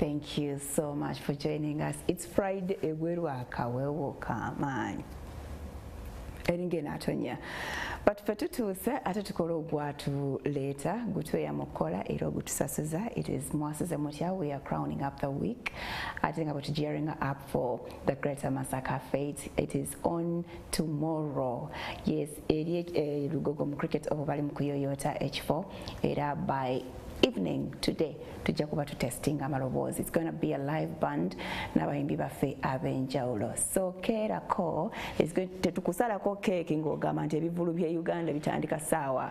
Thank you so much for joining us. It's Friday, but for tutuuse ate tukola ogwatu later gutweya mukola era ogutusasuza. It is MWASUZE MUTYA. We are crowning up the week. I think about gearing up for the Greater Massacre Fete. It is on tomorrow. Yes, Lugogo cricket over bali mukuyoyota H4 era by evening today tujja kuba tutesting amaloboozi. It's going to be a live band n'abayimbi baffe ab'enjawulo. So keerako is going tetukusalako keeki ng'ogamba nti ebivulu bya Uganda bitandika saawa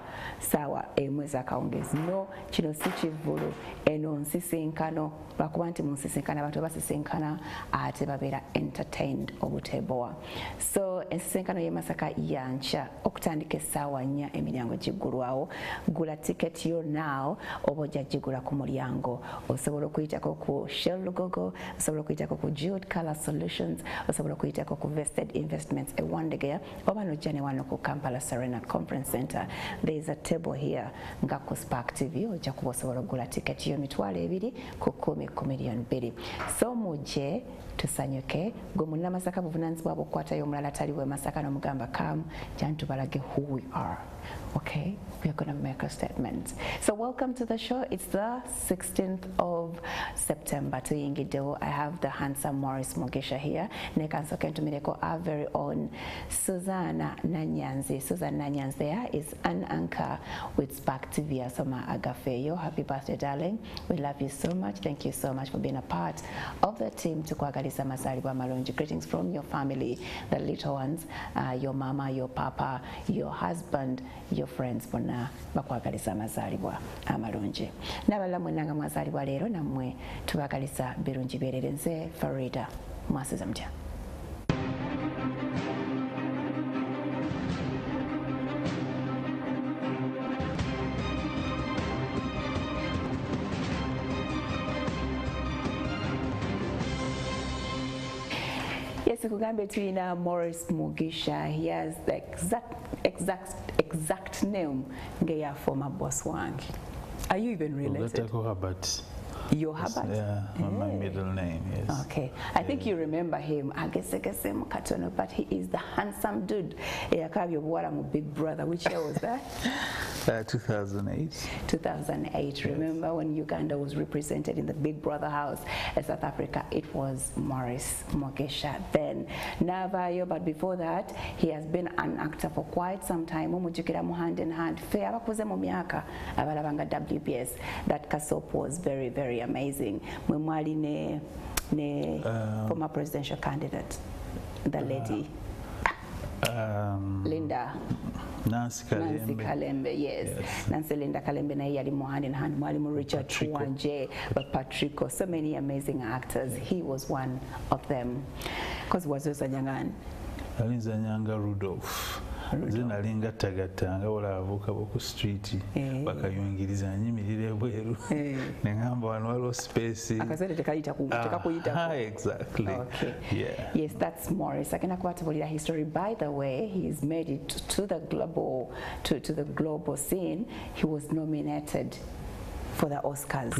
emu ez'akawungeezi. No, kino si kivulu, eno nsisinkano. Lwakuba nti mu nsisinkano abantu basisinkana ate babeera entertained obutebowa. So ensisinkano y'emasaka yankya okutandika essaawa 4 emiryango giggulwawo. Gula ticket yo now oboja jigula ku mulyango. Osobola okuyitako ku Shell Lugogo, osobola okuyitako ku Jude Color Solutions, osobola okuyitako ku Vested Investments e Wandegeya, oba nojja ne wano ku Kampala Serena Conference Center. There is a table here nga ku Spark TV ojja kuba osobola okugula ticket yo $2 ku 10 ku million 2. So mujje tusanyuke gwe munnamasaka buvunaanyizibwa bw'okukwatayo omulala taliwe masaka n'omugamba come jantubalage who we are. Okay, we are going to make a statement. So welcome to the show. It's the 16th of September. I have the handsome Mugisha here. Nekansoken to Mireko, our very own Susanna Nanyanzi. Susanna Nanyanzi there is an anchor with Spark TV. Asoma Agafeyo. Happy birthday, darling. We love you so much. Thank you so much for being a part of the team to Kwagalisa Masariwa Malonji. Greetings from your family, the little ones, your mama, your papa, your husband, your friends bonna bakwagalisa amazaalibwa amalungi. N'abalala mwenna mwazaalibwa leero nammwe tubagalisa birungi beerere. Nze Farida, MWASUZE MUTYA. Yes, kugambe tulina Mugisha. He has the exact name ngeya former boss wange. Are you even related? Your Habat? Yeah, my middle name, yes. Okay. I think you remember him. But he is the handsome dude. Big Brother. Which year was that? 2008. 2008. Yes. Remember when Uganda was represented in the Big Brother house in South Africa? It was Mugisha then. Navayo, but before that, he has been an actor for quite some time. Hand in hand. WPS. That soap was very, very amazing. Mwali ne former presidential candidate, the lady Linda Nancy Kalembe, yes. Nancy Linda Kalembe na yali hand in hand. Mwalimu Richard Chwanje, but Patrico, so many amazing actors. He was one of them. Because was Nyang'an. Nyanga Rudolph. Zina linga tagatanga wala avuka boku street bakayungiriza nyimirire bweru nengamba wano space akasete tekayita kuyita. Exactly. Okay. Yeah. Yes, that's Morris. Agenda kwatubulira history. By the way, he's made it to the global global scene. He was nominated for the Oscars.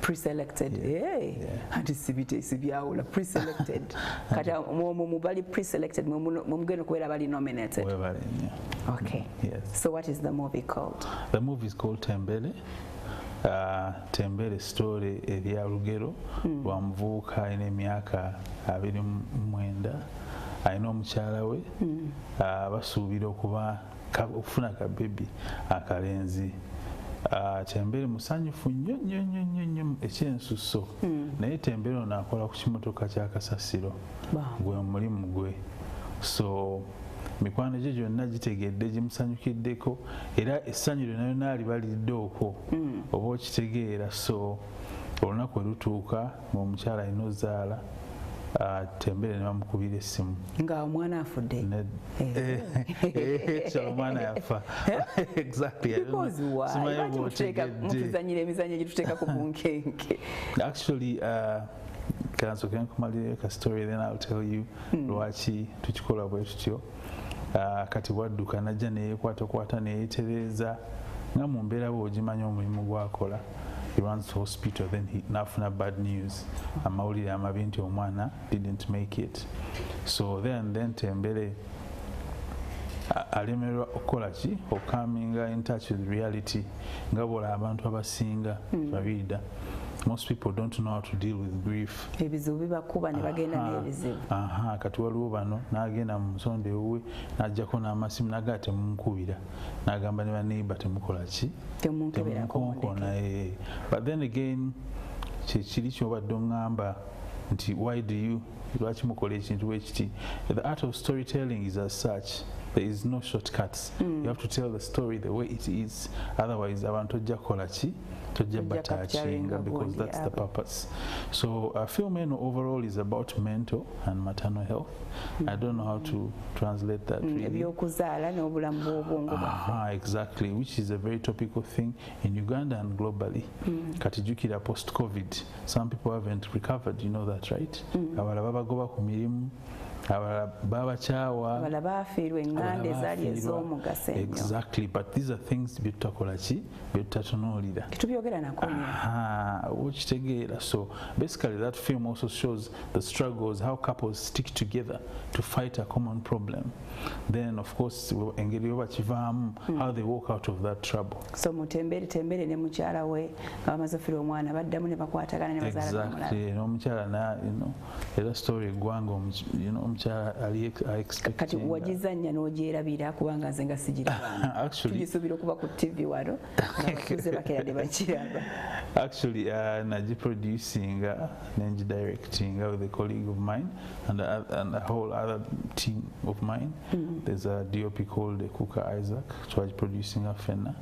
Pre-selected. Hey. Yeah. Pre-selected. Kata mubali pre-selected mumgeno kwera bali nominated. Okay. Yes. So what is the movie called? The movie is called Tembele. Tembele story ya Lugero wa mvuka ine miaka 29 ayina omukyala we basuubira okuba okufuna ka baby akalenzi. Tembele musanyufu nnyo ekyensuso naye Tembele ono akola ku kimotoka kya kasasiro gwe mulimu gwe. So mikwano gye gyonna gitegedde gimusanyukiddeko era essanyu lyonna libalidde okwo oba okitegeera. So olunaku we lutuuka ng'omukyala alina ozaala Tembele ne bamukubira essimu nga omwana afudde. Omwana yafa. Exactly. Emizannyo gituteeka ku bunkenke. Actually, kansoke nkumalire ka story, then I'll tell you lwaki tukikola bwe tutyo. Kati wadduka najja neyekwata neyetereza nga mu mbeera bw'ogimanya omulimu gwakola he runs the hospital, then he nafuna bad news amawulire amabi nti omwana didn't make it. So then Tembele alemererwa okukola ki okukaminga in touch with reality nga bwola abantu abasinga babida. Most people don't know how to deal with grief. Ebizibu bibakuba ne bagenda n'ebizibu. Kati waliwo bano n'agenda mu musonde wuwe n'ajjako n'amasimu n'agamba temunkubira n'agamba ne baneiba temukola ki temunkonkona. But then again kiri kyobadde oŋŋamba nti why do you lwaki mukola ekintu bwekiti. The art of storytelling is as such. There is no shortcuts. You have to tell the story the way it is. Otherwise, abantu tojja kukola ki tojja batachinga, because that's the purpose. So film overall is about mental and maternal health. I don't know how to translate that really. Exactly, which is a very topical thing in Uganda and globally. Katijukira post-COVID, some people haven't recovered, you know that, right? Abala babagoba ku mirimu, abala babachawa, abala bafiirwa enganda ezaali ez'omugaso ennyo. Exactly, but these are things byetutakola ki byetutatunuulira tubyogera nako okitegeera. So basically that film also shows the struggles, how couples stick together to fight a common problem. Then of course engeri yobakivaamu, how they walk out of that trouble. So Tembele ne mukyala we nga bamaze okufiirwa omwana baddamu ne bakwatagana ne bazaala omulala. Exactly, n'omukyala na era story eggwanga omukyala ali expecting. Kati wagizannya n'ogyerabira kubanga nze nga sigiraba. Actually tugisuubira okuba ku TV wano ng'abatuuze bakeradde bakiraba. Actually nagiproducing directing with a colleague of mine and a whole other team of mine. There's a DOP called Kuka Isaac, which producing a fena.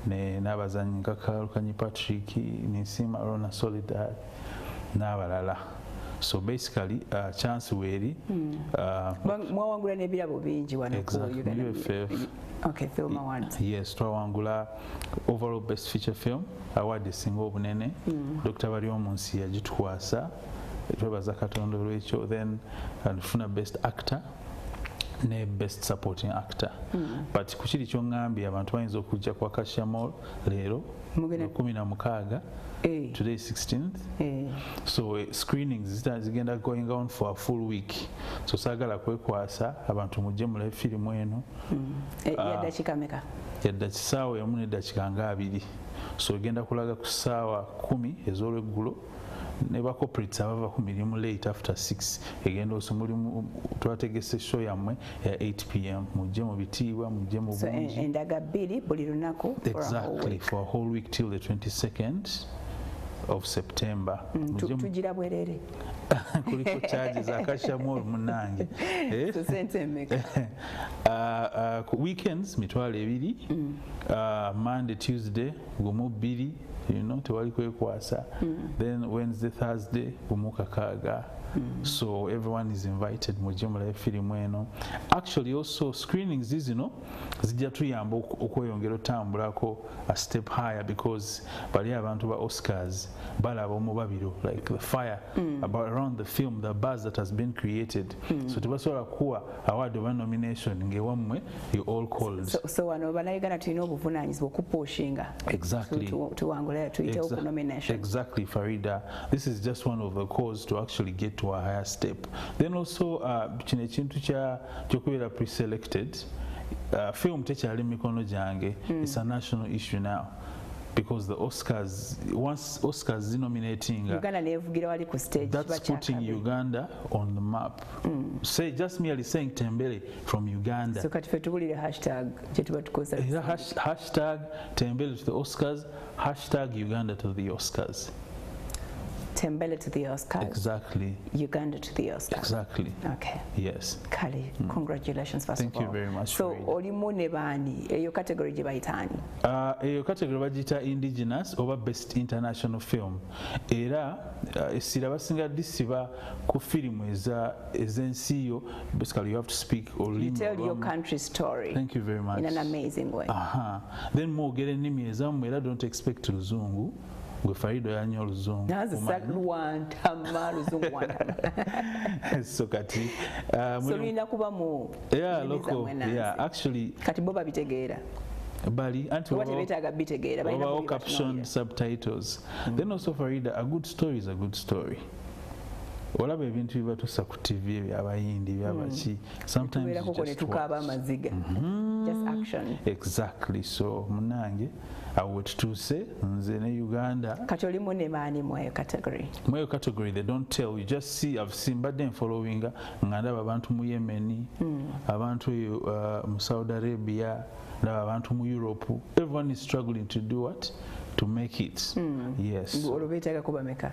Ne nabazanyi Kakaru Kanyi Patrick, Nisima Rona Solidar, Navalala. So basically, chance weri. Mwawangula nebirabo bingi wano ku Uganda. Okay, film awards. Yes, twawangula overall best feature film award esinga obunene. Dr. Baryomunsi yagitukwasa. Twebaza Katonda olwekyo. Then nfuna best actor ne best supporting actor. But kukiri kyongambye abantu bayinza okujja kwa Kashamol leero 16. Today is 16th. So screenings zigenda going on for a full week. So sagala kwekwasa abantu mujje mulabe firimu eno. Yaddakiika meka? Yaddakisaawa emu n'eddakiika nga 2. So egenda kulaga ku ssaawa 10 ez'olweggulo. Ne ba corporates abava ku mirimu late after 6 egenda osumulimu twategese show yammwe ya 8 p.m. mujje mu bitiibwa mujje mu bungi. So endaga 2 buli lunaku for a whole week till the 22nd of September. Tugira bwerere kuliko charges akashamol munange weekends mitwalo 2 Monday Tuesday gumu 2 tewali kwekwasa. Then Wednesday Thursday gumu 6. So everyone is invited mujje mulabe firimu eno. Actually also screenings zino zijja tuyamba okweyongera otambulako a step higher, because bali abantu ba Oscars balaba omubabiro like the fire about around the film, the buzz that has been created. So tebasobola kuwa award oba nomination ngewammwe you all called. So wano bannayuganda tulina obuvunaanyizibwa okupushinga. Exactly. Tuwangula tuyitewo ku nomination. Exactly, Farida. This is just one of the cause to actually get to a higher step. Then also kino ekintu kyokubeera pre-selected film tekyali mikono gyange. It's a national issue now, because the Oscars, once Oscars nominating Uganda nevugira wali ku stage, that's putting Uganda on the map. Say just merely saying Tembele from Uganda. So kati fe tubulire hashtag jetuba tukoza hashtag Tembele to the Oscars, hashtag Uganda to the Oscars. Tembele to the Oscars. Exactly. Uganda to the Oscars. Exactly. Okay. Yes. Kali, congratulations first of all. Thank you very much. So, olimu ne bani eyo category gye bayitaani? Eyo category bagiyita indigenous oba best international film. Era essira basinga disiba ku firimu ez'ensi yo. Basically you have to speak olulimi. You tell your country's story. Thank you very much. In an amazing way. Then mwogera ennimi ezammwe era don't expect luzungu. Gwe Farido yanyo oluzungu. So kati so lina kuba mu local, yeah, actually kati bo babitegeera. bali anti wabawo caption subtitles. Then also Farida, a good story is a good story. Olaba ebintu bibatusa ku TV ebyabayindi byabaki sometimes just action. Exactly. So munange awetuse nze ne Uganda kati olimu ne maani mweyo category they don't tell you, just see. I've seen but then following nga ndaba abantu mu Yemen, abantu mu Saudi Arabia, ndaba abantu mu Europe. Everyone is struggling to do what? To make it. Yes. Olubetaka kuba meka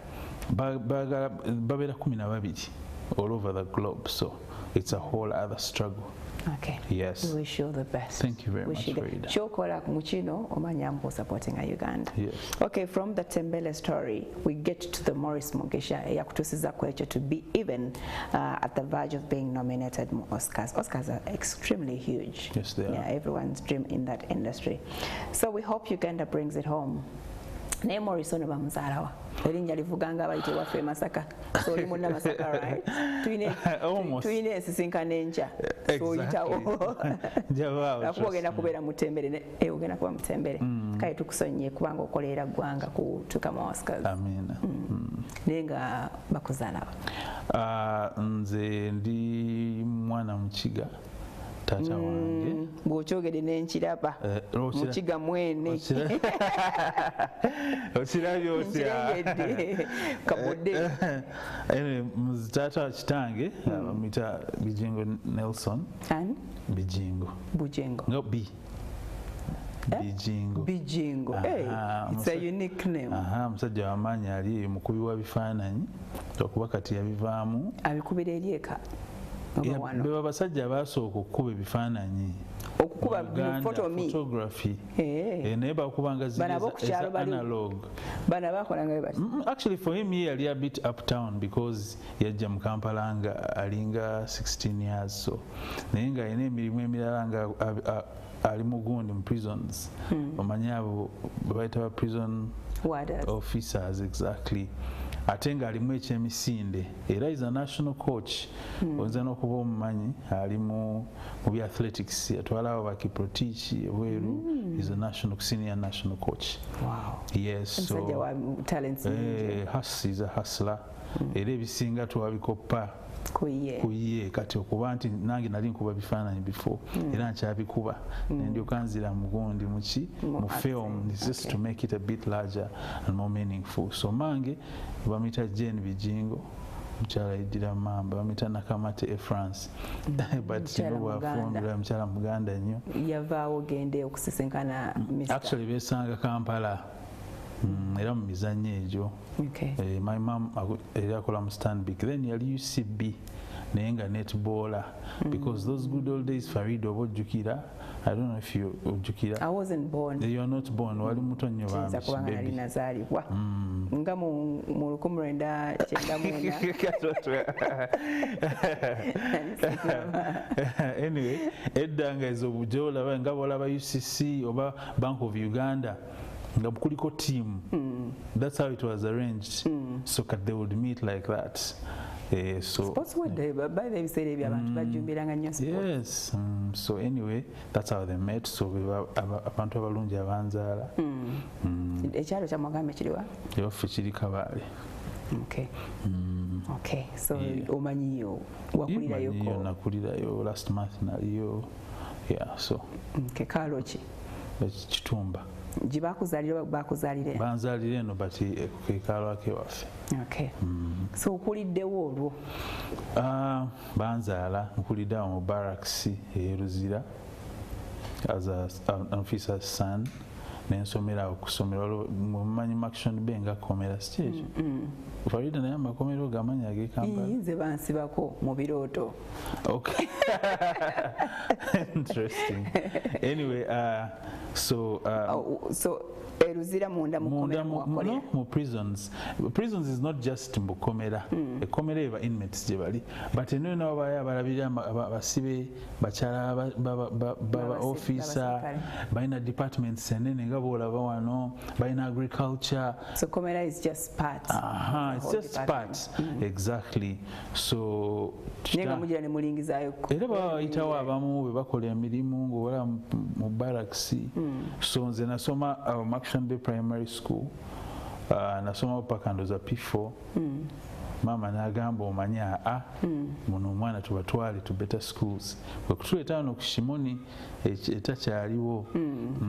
babera 12 all over the globe, so it's a whole other struggle. Okay. Yes. We wish you the best. Thank you very much, Frida. Chokola muchino omanyambo supporting Uganda. Yes. Okay, from the Tembele story, we get to the Morris Mugisha yakutusiza kwecho to be even at the verge of being nominated for Oscars. Oscars are extremely huge. Yes, they are. Yeah, everyone's dream in that industry. So we hope Uganda brings it home. Ne Morris ono bamuzalawa. Erinnya livuganga bayite waffe Masaka. So oli munna Masaka, right? Tuine ensisinkana enja. So yitawo. Jawao. Akugenda kubeera mutembere ogenda kuba mutembere. Kale tukusonye kubanga okolera gwanga kutuuka mu Oscars. Amina. Nenga bakuzalawa. Nze ndi mwana Mukiga. Tata wange bw'okyogedde n'enkiraba Mukiga mwene okirabye kabudde tata wa kitange bamuyita Bijingo Nelson. Bijingo nga B Bijingo. It's a unique name. Musajja w'amaanyi ali mukubi wa bifaananyi okuba kati yabivaamu abikubira eri eka beba basajja abasooka okukuba ebifaananyi okukuba photography naye bakubanga analog. Bana bakolanga bati. Actually for him he yali a bit uptown because yajja mu Kampala nga alinga 16 years, so naye nga alina emirimu emirala nga ali mu gundi mu prisons. Omanyi abo babayita ba prison officers. Exactly. Ate nga alimu ekyemisinde era is a national coach. Oyinza n'okuba omumanyi ali mu bya athletics, yatwala abo bakiprotich ebweru. Is a senior national coach. Wow. Yes. So talents. Is a hustler. Era ebisinga twabikoppa kuye kati okuba nti nange nali nkuba bifaananyi before era nkyabikuba nendyoka nzira mugundi mu film. It's just to make it a bit larger and more meaningful. So mange bamita Jane Bijingo, mukyala yeddira mamba, bamita Nakamate France. But bwafumbira mukyala Muganda nnyo. Yavaawo gende okusisinkana Mr. Actually besanga Kampala. Era mu mizannyo egyo. My mom era akola mu Stanbic, then yali UCB naye nga netballer, because those good old days Farida oba ojjukira. I don't know if you ojjukira. I wasn't born. You are not born. Wali muto nnyo bambi kubanga nali nazaalibwa nga mu 1990. Anyway, edda nga ezo bujoola nga bolaba UCC oba Bank of Uganda nga kuliko team. That's how it was arranged. So they would meet like that. So sports would by the biseera ebyo abantu bajjumbiranga nnyo sports. Yes. So anyway, that's how they met. So abantu abalungi abanzaala. Ekyalo kya Mugambe kiriwa? Yoffe kiri Kabaale. Okay. Okay. So omanyiyo wakulirayo ko? Nakulirayo last month naliyo. Yeah. So. Okay. Kaalo ki? Kitumba. Gibakuzaalira bakuzaalira banzaalira eno bati ekikaalo ake waffe. Okay. So okuliddewo olwo? Banzaala nkulidde awo mu barracks Ruzira as an officer's son. Nensomera awo kusomera mumanyi Action Bay nga komera stage. Farida naye amakomero gamanyi age Kampala. Nze bansibako mu birooto. Okay. Interesting. Anyway, so Luzira munda mu prisons. Prisons is not just Mbukomera. Ekomera eba inmates gye bali. But eno nabo baya balabira basibe bakyala baba officer balina departments enene nga bwolaba wano balina agriculture. So Komera is just part. It's just part. Exactly. So nenga mujira ne mulingizaayo era bayitawo abamu bwe bakola emirimu ng'obola mu barracks. So nze nasoma Action Bay Primary School, nasoma paka ndoza P4. Mama n'agamba omanya muno omwana tubatwale to better schools. Bwe kutuleeta wano ku Shimoni etakyaliwo.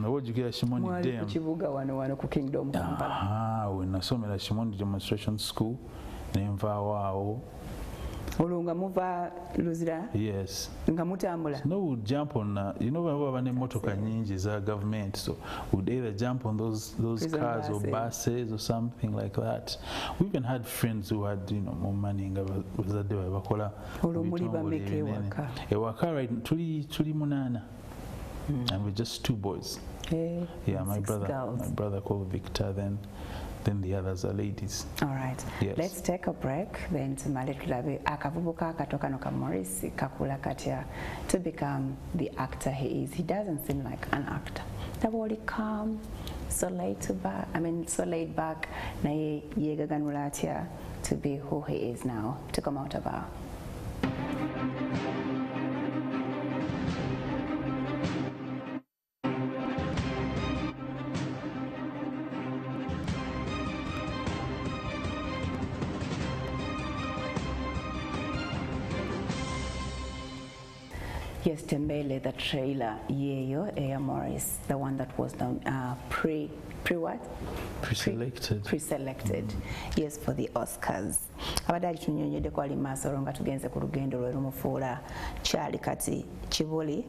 Ojjukira Shimoni Dam. Kibuga wano ku Kingdom Kampala. We nasomera Shimoni Demonstration School ne nvaawo awo. Olunga muva Luzira? Yes. Nga mutambula? No, we would jump on, you know, we have motoka nyingi za government, so we would either jump on those cars or buses or something like that. We even had friends who had, you know, more money. Bazadde bakola. Olumuli bameke ewaka. Ewaka right tuli munana. And we're just 2 boys. Yeah, my brother called Victor, then the others are ladies. All right. Yes. Let's take a break. Then tumale tulabe akavubuka katoka no ka Morris kakula katya to become the actor he is. He doesn't seem like an actor. Taboli calm, so laid back. Na yegaganula atya to be who he is now. To come out of our. Yes, Tembele, the trailer, Yeyo, Aya Morris, the one that was pre-selected, yes, for the Oscars. Abadali tunyonyede kwali masoro nga tugenze ku lugendo lwe lumufuula Charlie kati Chivoli,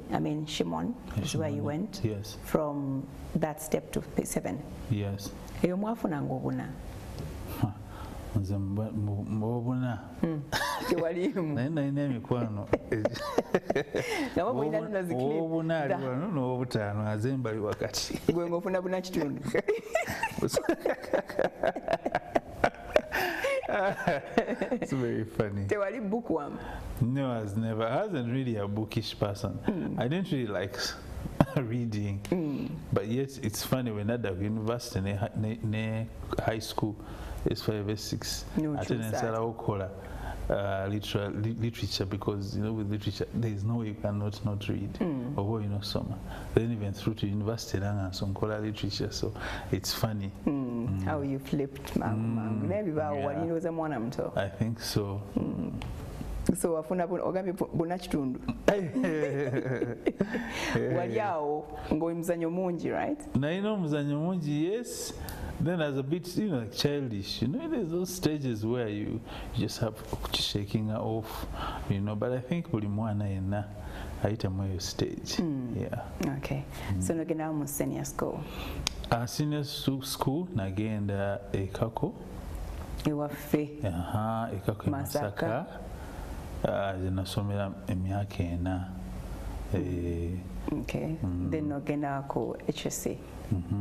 Shimon is where you went. Yes. From that step to 7. Yes. Eyo mwafuna ngobuna. Nze mbobuna naye emikwano obuna ali wano n'obutaano aze mbali wakati gwe ng'ofuna buna kitundu. It's very funny. Tewali bookworm? No, I wasn't really a bookish person. I didn't really like reading, but yet it's funny when at the university ne high school S5 S6 I didn't say literature, because you know with literature there is no way you cannot not read or you know some. Then even through to university and some color literature, so it's funny how you flipped maybe I think so. So wafuna ogambe buna kitundu wali awo ng'omuzanyo mungi, right? Naino omuzanyo mungi, yes. Then as a bit, you know, like childish, you know, there's those stages where you just have shaking her off, you know, but I think buli mwana yenna ayita mu eyo stage. Yeah. Okay. So nogenda mu senior school? Senior school nagenda Ekako. Ewaffe? Ekako e Masaka. Nasomera emyaka 4. Okay. Then nogenda ku HSC?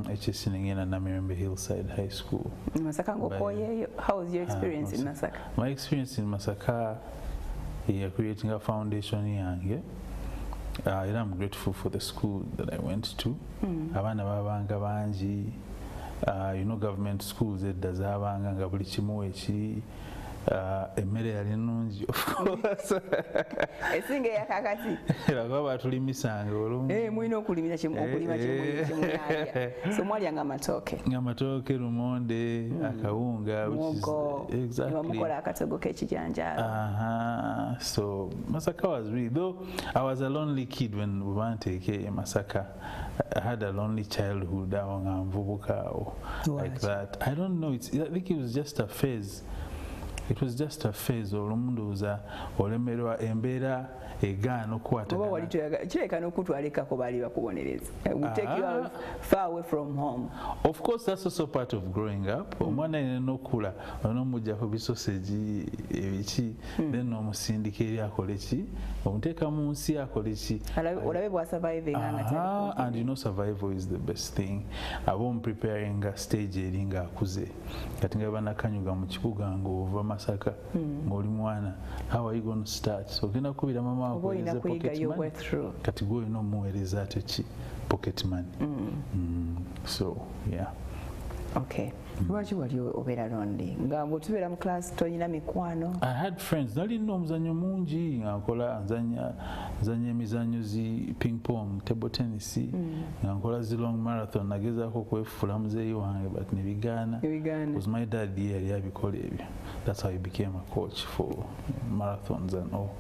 HSC nengenda Namirembe Hillside High School. Masaka ngokoyeyo. How was your experience in Masaka? My experience in Masaka, creating a foundation yange. I'm grateful for the school that I went to. Abana babanga bangi, you know, government schools zabanga nga buli kimu ekiri. Emmere yali nnungi, of course. Esinga yakakati. Laba batulimisanga olumu. Mulina okulima kimunaaya. So mwalyanga amatooke. Amatooke, lumonde, akawunga, which is exactly. Mukola akatogo k'ekijanjaalo. So Masaka was really, though I was a lonely kid when we went to Masaka. I had a lonely childhood, like that. I don't know. I think it was just a phase. it was just a phase olumndoza olemerwa embeera egaana okukwatagana kireka n'okutwalekako baali bakubonereza we take you far away from home. Of course that's also part of growing up. Omwana alina n'okula olina omuggyako bisoseji ebiki then omusindika eri akole ki omuteeka mu nsi akole ki olabe bwasurviving and you know survival is the best thing. Aba preparing a stage eri ng'akuze kati nga banakanyuga mu kibuga ng'ova Masaka ng'oli mwana how are you going to start? So ogenda kubira mama wako pocket money kati gwe olina omuweereza ate ki pocket money. So yeah. Okay. Lwaki wali obeera lonely nga bw'otubeera mu class tolina mikwano? I had friends nalina omuzannyo mungi nga nkola nzanya emizannyo zi ping pong table tennis nga nkola zi long marathon nagezaako okwefuula muzeeyi wange but ne bigaana because my dad yali abikola ebyo. That's how he became a coach for marathons and all.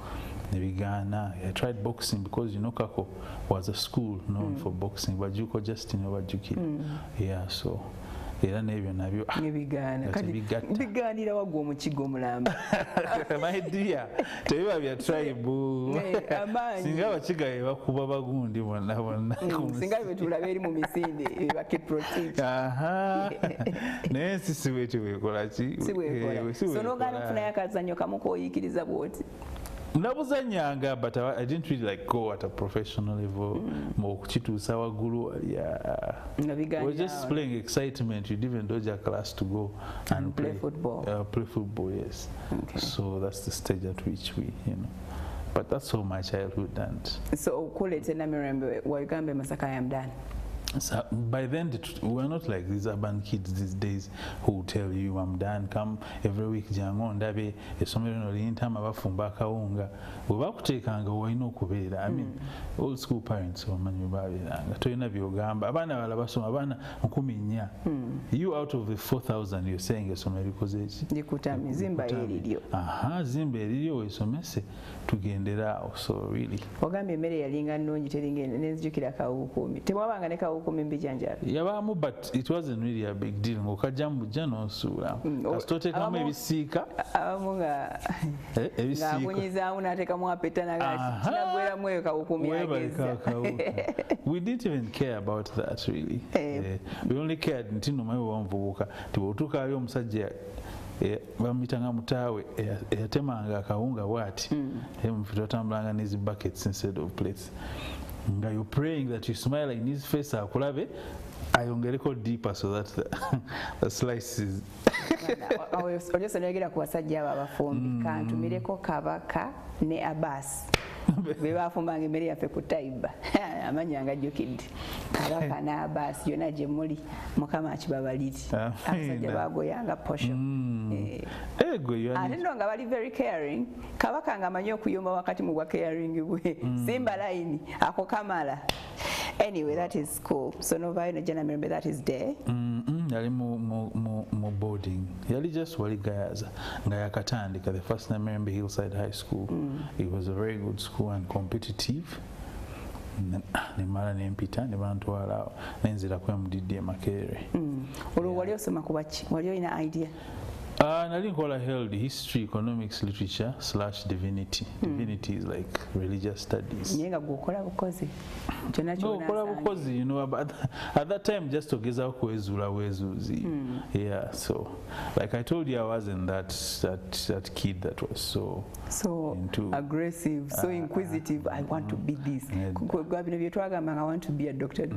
Nebigana. I tried boxing because you know Kako was a school known for boxing, but Juko Justin over Juki. Yeah, so era nebyo nabyo nebigana kati biganira wagwo mu kigo mulamba. My dear, tebiba bya tribe singa bakigaye bakuba bagundi bonna singa betulaba eri mu misinde bakipprotect. Naye sisi wetu wekola ki so nogana kufuna yakazanyo kamu koyikiriza bwoti nabuzanyanga but I didn't really like go at a professional level mo kukituusa waggulu we were just playing excitement. You'd even dodge a class to go and play football. Play football, yes. Okay. So that's the stage at which we, you know, but that's all my childhood. And so kulete na mirembe wagambe Masaka I am done. So by then we're not like these urban kids these days who tell you I'm done, come every week jango ndabe esomero no lintama bafumba akawunga webakuteekanga walina okubeera. I mean old school parents bamanyi babeeranga tolina byogamba abaana bala basoma abaana 14. You out of the 4,000 you're saying esomero likoze ki likutami zimba eriryo zimba eriryo weesomese tugendera. So really ogambye emmere yalinga nnungi teringenda nenzijukira kawukumi tewabanga ne kawukumi mbijanjabi yabaamu but it wasn't really a big deal ng'okajja mu bujja n'osuula kasitoteekamu ebisiika abamu ng'akunyizaamu n'ateekamu apeta kinagweramu eyo kawukumi ageza. We didn't even care about that really. We only cared nti nomaye wanvubuka tibwotuukaayo omusajja bamuyitanga mutaawe eyatemanga akawunga bwati mufitotambulanga n'ezi buckets instead of plates nga you're praying that you smile in his face akulabe ayongereko deeper so that the slice is olyoso nayogera ku basajja abo abafumbi kantumireko Kabaka ne Abbas bebafumbanga emmere yaffe ku Taiba amanya ngajjukidde Kabaka ne Abbas yonna gye muli Mukama akibabaliri abasajja bagoyanga posho ate nno nga bali very caring. Kabaka nga amanyi okuyomba wakati mu bwa caring bwe simba line ako kamala. Anyway, that is cool. So Novayo no jana mirembe that is there. Yali mu boarding. Yali just wali gayaza nga yakatandika the first time Mirembe Hillside High School. It was a very good school and competitive. Nemala nempita ne bantwala nenzira kwemudidde Makerere. Olwo wali osoma kubaki? Wali olina idea? Nali nkola held history, economics, literature / divinity. Divinity is like religious studies. Nyenga gukola bukozi. Chona Gukola bukozi, you know, but at that time just togeza kwezula wezuzi. Yeah, so like I told you, I wasn't that kid that was so into aggressive, so inquisitive. I want to be this. I want to be a doctor.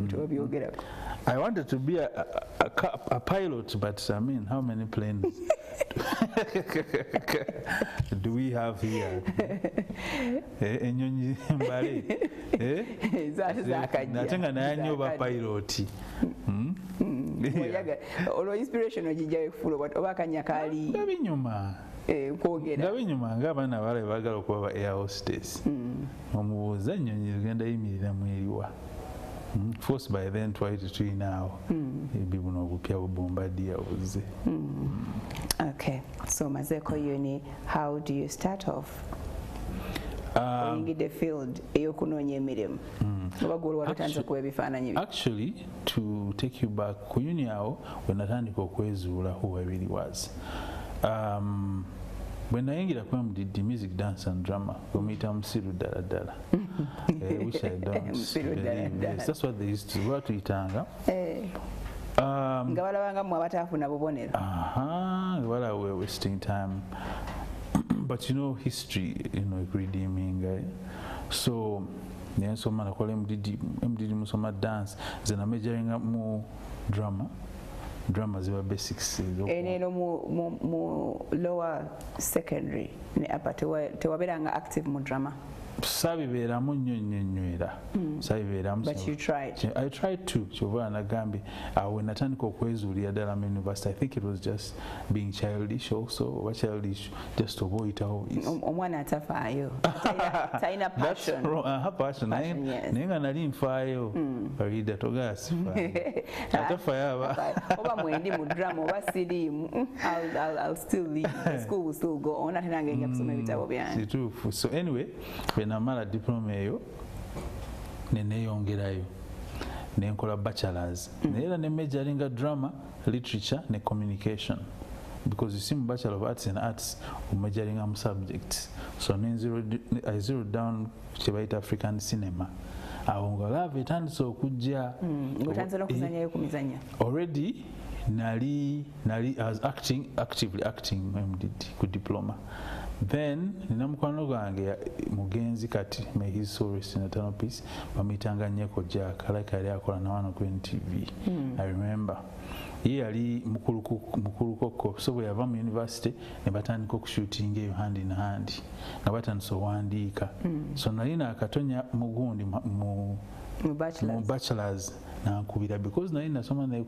I wanted to be a pilot, but I mean, how many planes do we have here? Enyonyi mbale natenga nayanyo ba pilot olwo inspiration ojijja efulo oba kanya kali binyuma kwogera binyuma ng'abaana bale baagala okuba ba air hostess omubuuza ennyonyi lugenda yimirira mu eriwa. Force by then try to train now. Okay, so Mazeko Uni, how do you start off? In the field, actually, to take you back, Kuyuni ao when natandika okwezula who I really was. bwe nayingira ku MDD music dance and drama bamuyita musiru ddala ddala which I don't believe. Yes, that's what they used to batuyitanga nga balabanga mmwe abataafuna bubonero wala we're wasting time but you know history redeeming so nensoma nakola MDD musoma dance zena majoring mu drama ziba basics eno mu lower secondary ne upper tewaberanga active mu drama sabibeeramu nnyo nywera sabibeeramu but you tried. I tried to kyova nagambye awo natandika okwezuulira ddala mu university. I think it was just being childish also oba childish just oba oyitawo omwana atafaayo talina passion naye nga nali nfaayo alida togaa sifaayo atafaayo oba mwendi mu drama oba siriimu I'll still leave. The school will still go on ate nange nja kusoma ebitabo byange kituufu. So anyway namala diploma eyo neneyongerayo nenkola bachelors naye era ne majoringa drama literature ne communication because you see mu Bachelor of Arts and Arts majoringa mu subjects. So I zeroed down kyebayita African cinema awo nga lava etandise okujja already nali I was actively acting MDD ku diploma. Then nina mukwano gwange mugenzi kati may his soul rest in eternal peace bamuyitanga Nyeko Jack like yali akola na wano ku NTV. I remember ye yali mukulukoko so bwe yava mu university ne batandika okushooting eyo hand in hand nga batandise owandiika so nali nakatonya mugundi mu bachelors nankubira because nali nasoma naye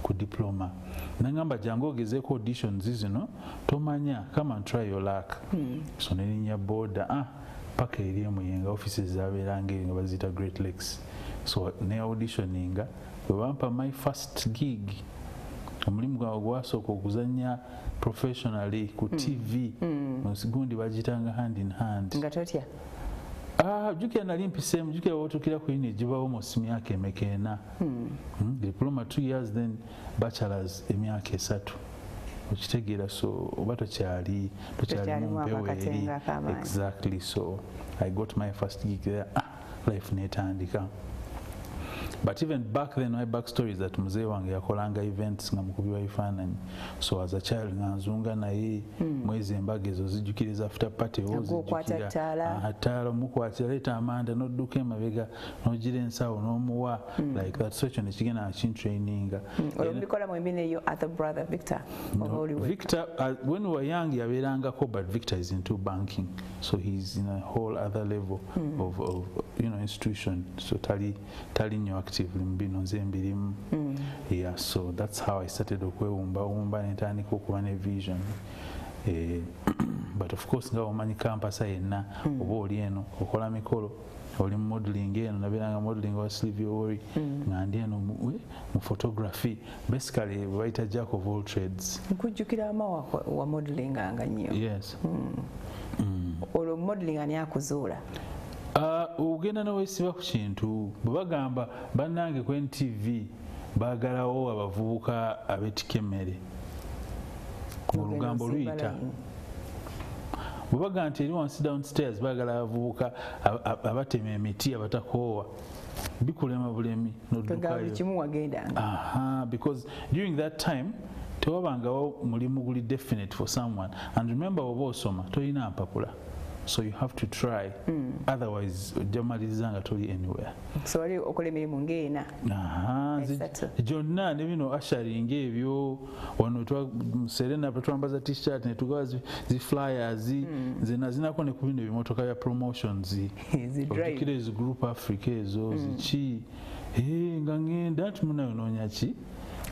ku diploma nangamba jangu ogezeeko auditions zino tomanya come and try your luck. So nelinya boda paka eri emuyenga offices zabeeranga nga bazita Great Lakes. So ne auditioninga bwe bampa my first gig omulimu gwange gwasooka okuzanya professionally ku TV gundi bagitanga hand in hand nga totya jukira nali mpiseemu jukira wotukira ku yini egibawo almost myaka emeka ena diploma 2 years then bachelors emyaka 3 okitegeera so oba tokyali mumpewo eri exactly. So I got my first gig there life netandika. But even back then my backstory is that mzee wange yakolanga events nga mukubirwa bifaananyi. So as a child nganzunga naye mwezi embaga ezo zijjukiriza after party ozijjukira ataala mukwatira leeta amanda n'odduka emabega n'ogira ensawo n'omuwa like that. So ekyo nekigenda kintraininga olubikola mu embina eyo other brother Victor Victor when we were young yabeerangako but Victor is into banking so he's in a whole other level of institution so tali nnyo actively mbino nze mbirimu. Yeah, so that's how I started okwewumba netandika okuba ne vision. But of course nga omanyi campus yenna oba oli eno okola mikolo oli mu modeling eno nabeeranga modeling wa Sylvia Ori nga ndi eno mu photography basically bayita jack of all trades. Nkujjukira amawa wa modeling anga nnyo. Yes. Olwo modeling ani akuzuula? Ogenda n'oweesiba ku kintu bwe bagamba bannange ku NTV baagalawo abavubuka abeetika emmere olugambo luyita bwe bagamba nti eri wansi downstairs baagala abavubuka abatema emiti abatakoowa bikulema bulemi n'oddukayo because during that time tewabangawo mulimu guli definite for someone and remember oba osoma tolina mpapula. So you have to try otherwise jamaliriza nga toli anywhere. So wali okola emirimu ng'ena gyonna ne bino asharing ebyo wano Serena petwambaza t-shirt ne tugawa zi flyers zena zinako ne ku bino ebimotoka bya promotions okukira ezo group Africa ezo ziki nga ngenda timunayonoonya ki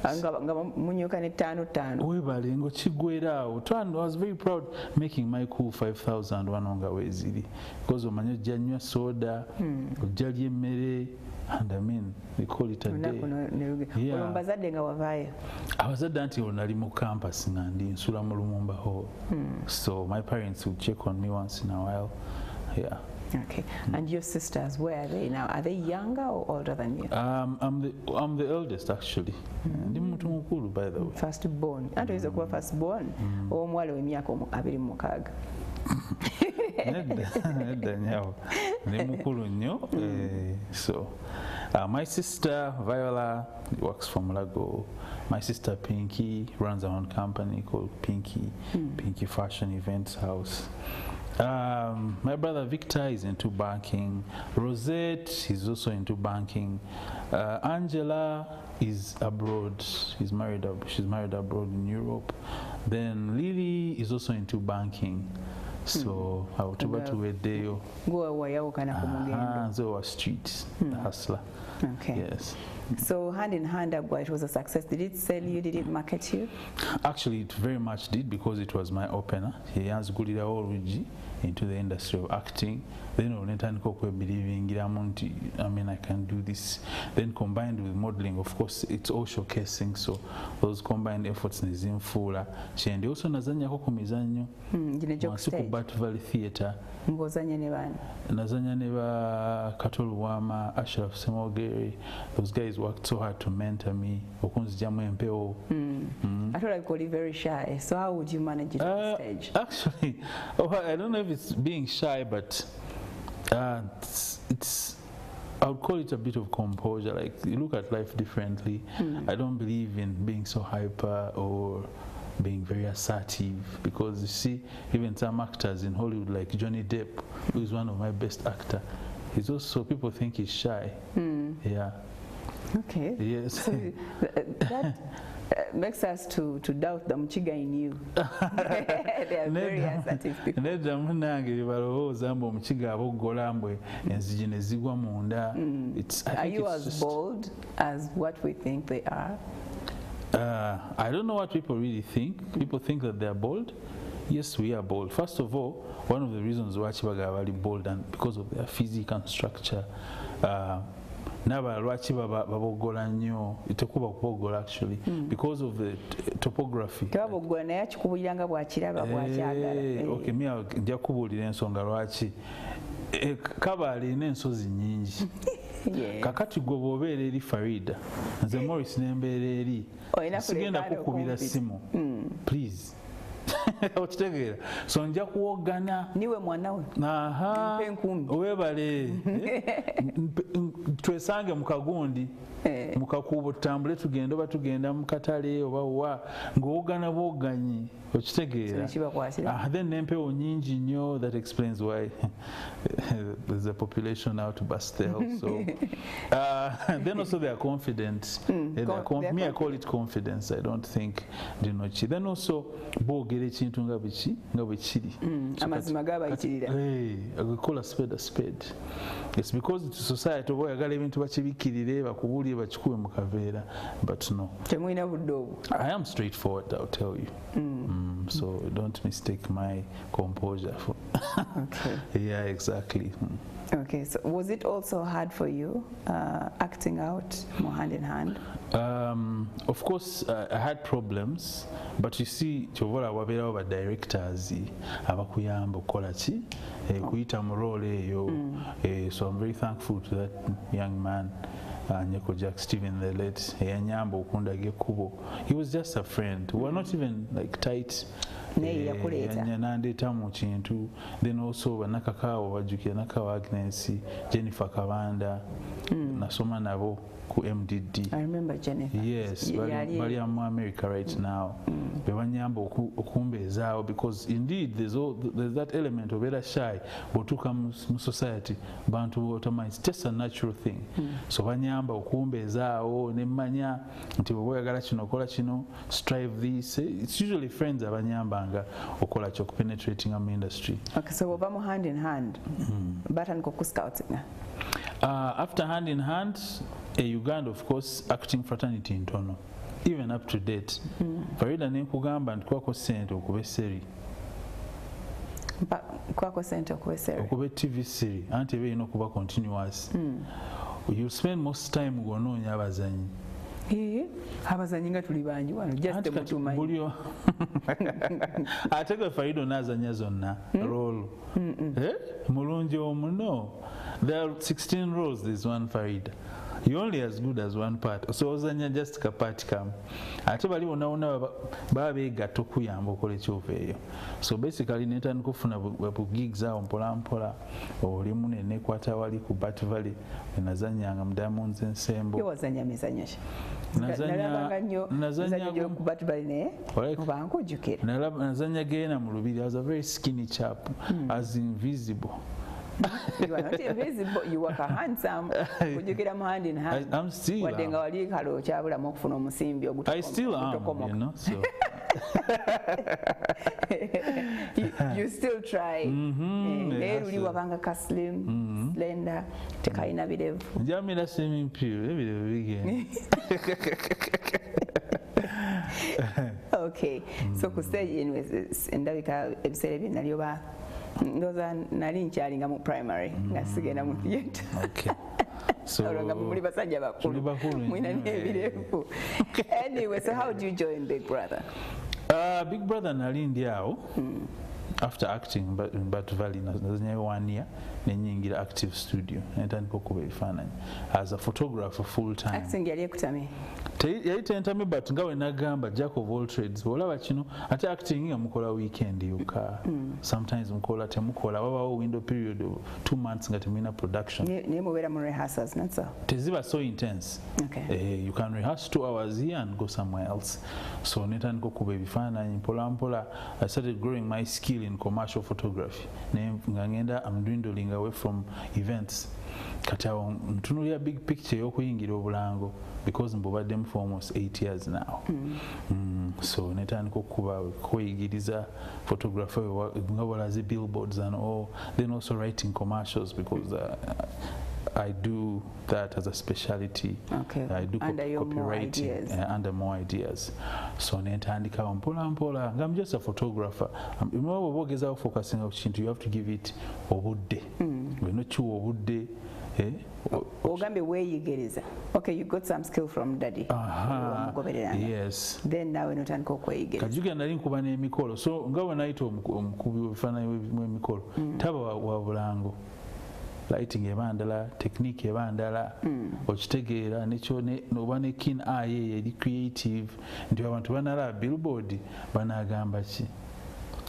nga munyoka ne 5 webale ngo kigwera awo. I was very proud making my cool 5,000 wanonga weziri because omanya ojja nywa soda ojja lya emmere and I mean we call it a day. Bazadde nga wavaayo abazadde anti nali mu campus nga ndi nsula mu Lumumba Hall so my parents would check on me once in a while. Yeah. Okay. And your sisters, where are they now? Are they younger or older than you? I'm the eldest actually. Ndi muntu mukulu by the way. First born. Anti oyinza kuba first born ow'omuwala w'emyaka 26. Nedda nyawo. Ndi mukulu nnyo. So my sister Viola works for Mulago. My sister Pinky runs her own company called Pinky Fashion Events House. My brother Victor is into banking. Rosette is also into banking. Angela is abroad. She's married abroad in Europe. Then Lily is also into banking. So awutubatuweddeyo nze wa street hustler. Okay. Yes. So hand in hand, it was a success. Did it sell you? Did it market you? Actually, it very much did because it was my opener. He has good into the industry of acting. Then I mean, I can do this. Then combined with modeling, of course, it's all showcasing. So those combined efforts in full. And also nazanya ko kumizanyo. Bat Valley Theatre. Nazanya neba Katoluwama, Ashraf Semogeri. Those guys worked so hard to mentor me. I thought I called you very shy. So how would you manage it on stage? Actually, I don't know if it's being shy, but it's I would call it a bit of composure. Like, you look at life differently. I don't believe in being so hyper or being very assertive, because you see, even some actors in Hollywood like Johnny Depp, who is one of my best actors, he's also, people think he's shy. Yeah. Okay. Yes. So that makes us to doubt the Muchiga in you. They are very assertive people. Are you as bold as what we think they are? I don't know what people really think. People think that they are bold. Yes, we are bold. First of all, one of the reasons why Chibaga are very bold, and because of their physique and structure. Naba lwaki babogola nnyo tekuba kubogola actually because of the topography. Babogola naye kikubuliranga bwakiraba bwakyagala. Okay, mia nja kubuulira ensonga lwaki Kabale alina ensozi nnyingi. Kakati gwe bw'obeera eri Farida, nze Morris n'embeera eri, sigenda kukubira simu. Please. Okitegeera, so nja kuwogana niwe mwana we. Aha, webale twesange mu kagundi mu kakubo tutambule tugenda oba tugenda mu katale oba wa ng'owogana bwoganyi. Okitegeera, then n'empewo nnyingi nnyo. That explains why there's a population out to Bastel. So then also they are confident. Me, I call it confidence. I don't think dinochi. Then also boogera ekintu nga bwe kiri. Amazima gabayitirira. We call a spade. It's because it's society oba oyagala ebintu bakibikirire bakubuulire bakikuwe mu kaveera, but no. Temulina budde obwo. I am straightforward, I'll tell you. So don't mistake my composure for okay. Yeah, exactly. Okay, so was it also hard for you acting out more hand in hand? Of course, I had problems, but you see, chovola wabeerawo ba directors abakuyamba okukola ki kuyita mu role eyo. So I'm very thankful to that young man. Nyeko Jack Steven the late yanyamba okundaga ekkubo. He was just a friend. We were not even like tight. Yandeeta mu kintu. Then also banakakawo bajjukira Nakawa Agnes, Jennifer Kabanda, nasoma nabo ku MDD. I remember Jennifer. Yes, bali mu America right now. Bebanyamba okumbeezaawo, because indeed there's that element of being shy bw'otuuka mu society bantu b'otama. It's just a natural thing. So banyamba okumbeezaawo ne mmanya nti bwe oyagala kino okola kino, strive this. It's usually friends abanyambanga okola kyo penetrating mu industry. Okay, so oba mu hand in hand batandika okuscouting. After hand in hand, Uganda, of course, acting fraternity ntono. Even up to date. Farida nenkugamba nti kwako sente okube seri. Kwako sente okube seri. Okube TV seri. Anti ebe ino kuba continuous. You spend most time gonoonya abazanyi. abazanyi nga tuli bangi wano just mutumanyi bulyo ate gwe Faido n'azanya zonna role mulungi omuno. There are 16 roles, there's one Farida. You're only as good as one part. So ozanya just ka part kam. Ate bali wona babeegatta okuyamba okola ekyoveeyo. So basically neta nkufuna bu gigs awo mpola mpola oli munene kwata wali ku Bat Valley nazanyanga mu Diamonds Ensemble. Yo wazanya mizanya ki? Nazanya ku Bat Valley ne obanko jukira. Nazanya gena mu Lubiri. I was a very skinny chap, as invisible. You are not invisible, you are handsome. Would you get a hand in hand? I'm still I still am, you know, so. You still try. Slim, slender, tekaina videvu. Jamila swimming pool, every Okay, so ku stage anyways, endabika ebiseera bye nalyoba ndoza nali nkyalinga mu primary nga sigenda mu theatre. Okay. So olanga muli basajja bakulu mwina n'ebirevu. Anyway, so how did you join Big Brother? Big Brother nali ndi awo after acting in Bat Valley nazanya 1 year nenyingira active studio netandika okuba ebifaananyi as a photographer full time. Acting yali ekutame? Yali tentame, but nga we nagamba jack of all trades. Olaba kino ate acting nga mukola weekend yokka. Sometimes mukola temukola wabawo window period of 2 months nga temulina production. Ne mubeera mu rehearsals, not so? Teziba so intense. Okay. You can rehearse 2 hours here and go somewhere else. So netandika okuba ebifaananyi mpola mpola. I started growing my skill in commercial photography. Nga ngenda I'm dwindling away from events. Kati awo ntunuulira big picture y'okuyingira obulango because mbubaddemu for almost 8 years now. So netandika okuba kweyigiriza photography nga bwolaze billboards and all, then also writing commercials because I do that as a specialty. Okay. I do copywriting under more ideas. So netandikawo mpola mpola nga I'm just a photographer. Bw'ogezaako focusing on kintu, you have to give it obudde. Bw'ino kiwa obudde. Ogambe weeyigereza. Okay, you got some skill from daddy. Yes. Then nawe notandika okweyigereza. Kajuga nali nkuba n'emikolo. So nga bwe nayita omukubi w'ebifaananyi w'emikolo taba wa bulango. Lighting ebandala, technique ebandala, okitegeera n'oba ne keen eye eri creative nti abantu banalaba billboard banagamba ki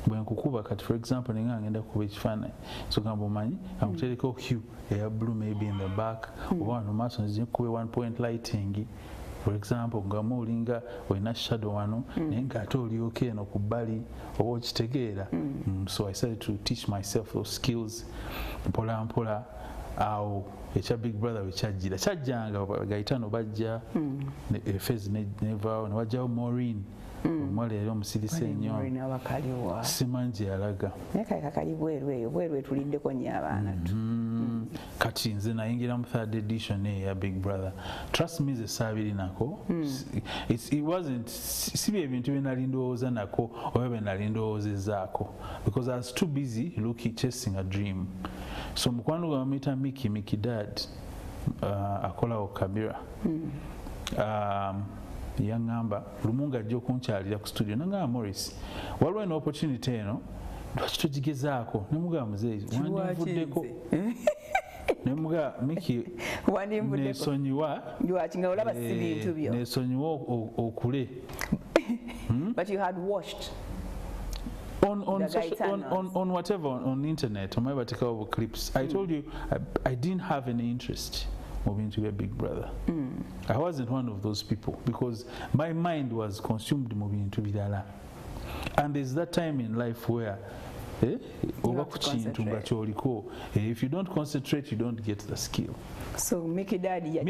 bwe nkukuba kati for example ninga ngenda kuba ekifaananyi so gamba omanyi amutereko hue eya blue maybe in the back oba wano maaso nzije kube 1 point lighting for example nga mulinga olina shadow wano naye ng'ate olyoka eno ku bbali oba okitegeera. So I started to teach myself those skills mpola mpola. Awo ekya Big Brother wekyajjira kyajjanga gayitano bajja Fez nevaawo ne wajjawo Maureen omwali yali omusirisa ennyo simanyi gye yalaga naye kakali bweru etuliddeko nnyo abaana kati nze nayingira mu 3rd edition eya Big Brother. Trust me, ze saabiri nako. It wasn't sibi ebintu bye nali ndowooza nako oba bye nali ndowoozezaako because I was too busy chasing a dream. So mukwano gwa bamuyita Mickey Dad akolawo Kabira yaŋŋamba lumu ng'ajja okunkyalira ku studio nangamba Morris waliwo eno opportunity eno lwaki togigezaako nemugamba muzeeyi wandinvuddeko nemuga Mickey nesonyiwa okule. But you had watched on whatever on internet on my particular clips. I told you I didn't have any interest moving to a Big Brother. I wasn't one of those people because my mind was consumed moving into Vidala. And there's that time in life where if you don't concentrate, you don't get the skill. So Mickey Daddy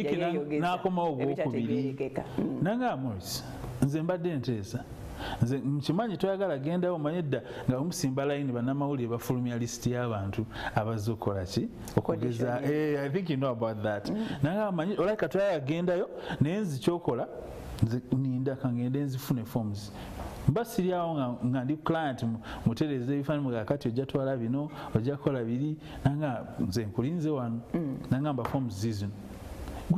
Nanga Morris nze mbadde nteesa nze mkimanyi toyagala gendayo omanye edda nga omusimba layini bannamawulire bafulumya lisiti y'abantu abazze okukola ki okugeza. I think you know about that. Nanga amanyi olabika toyagala gendayo naye nzi kyokola nze ninda kangende nzifune forms mba siryawo nga ndi client mutereeza ebifaananyi mugakati ojja twala bino ojja kukola biri nanga nze nkulinze wano nanga mba forms zizino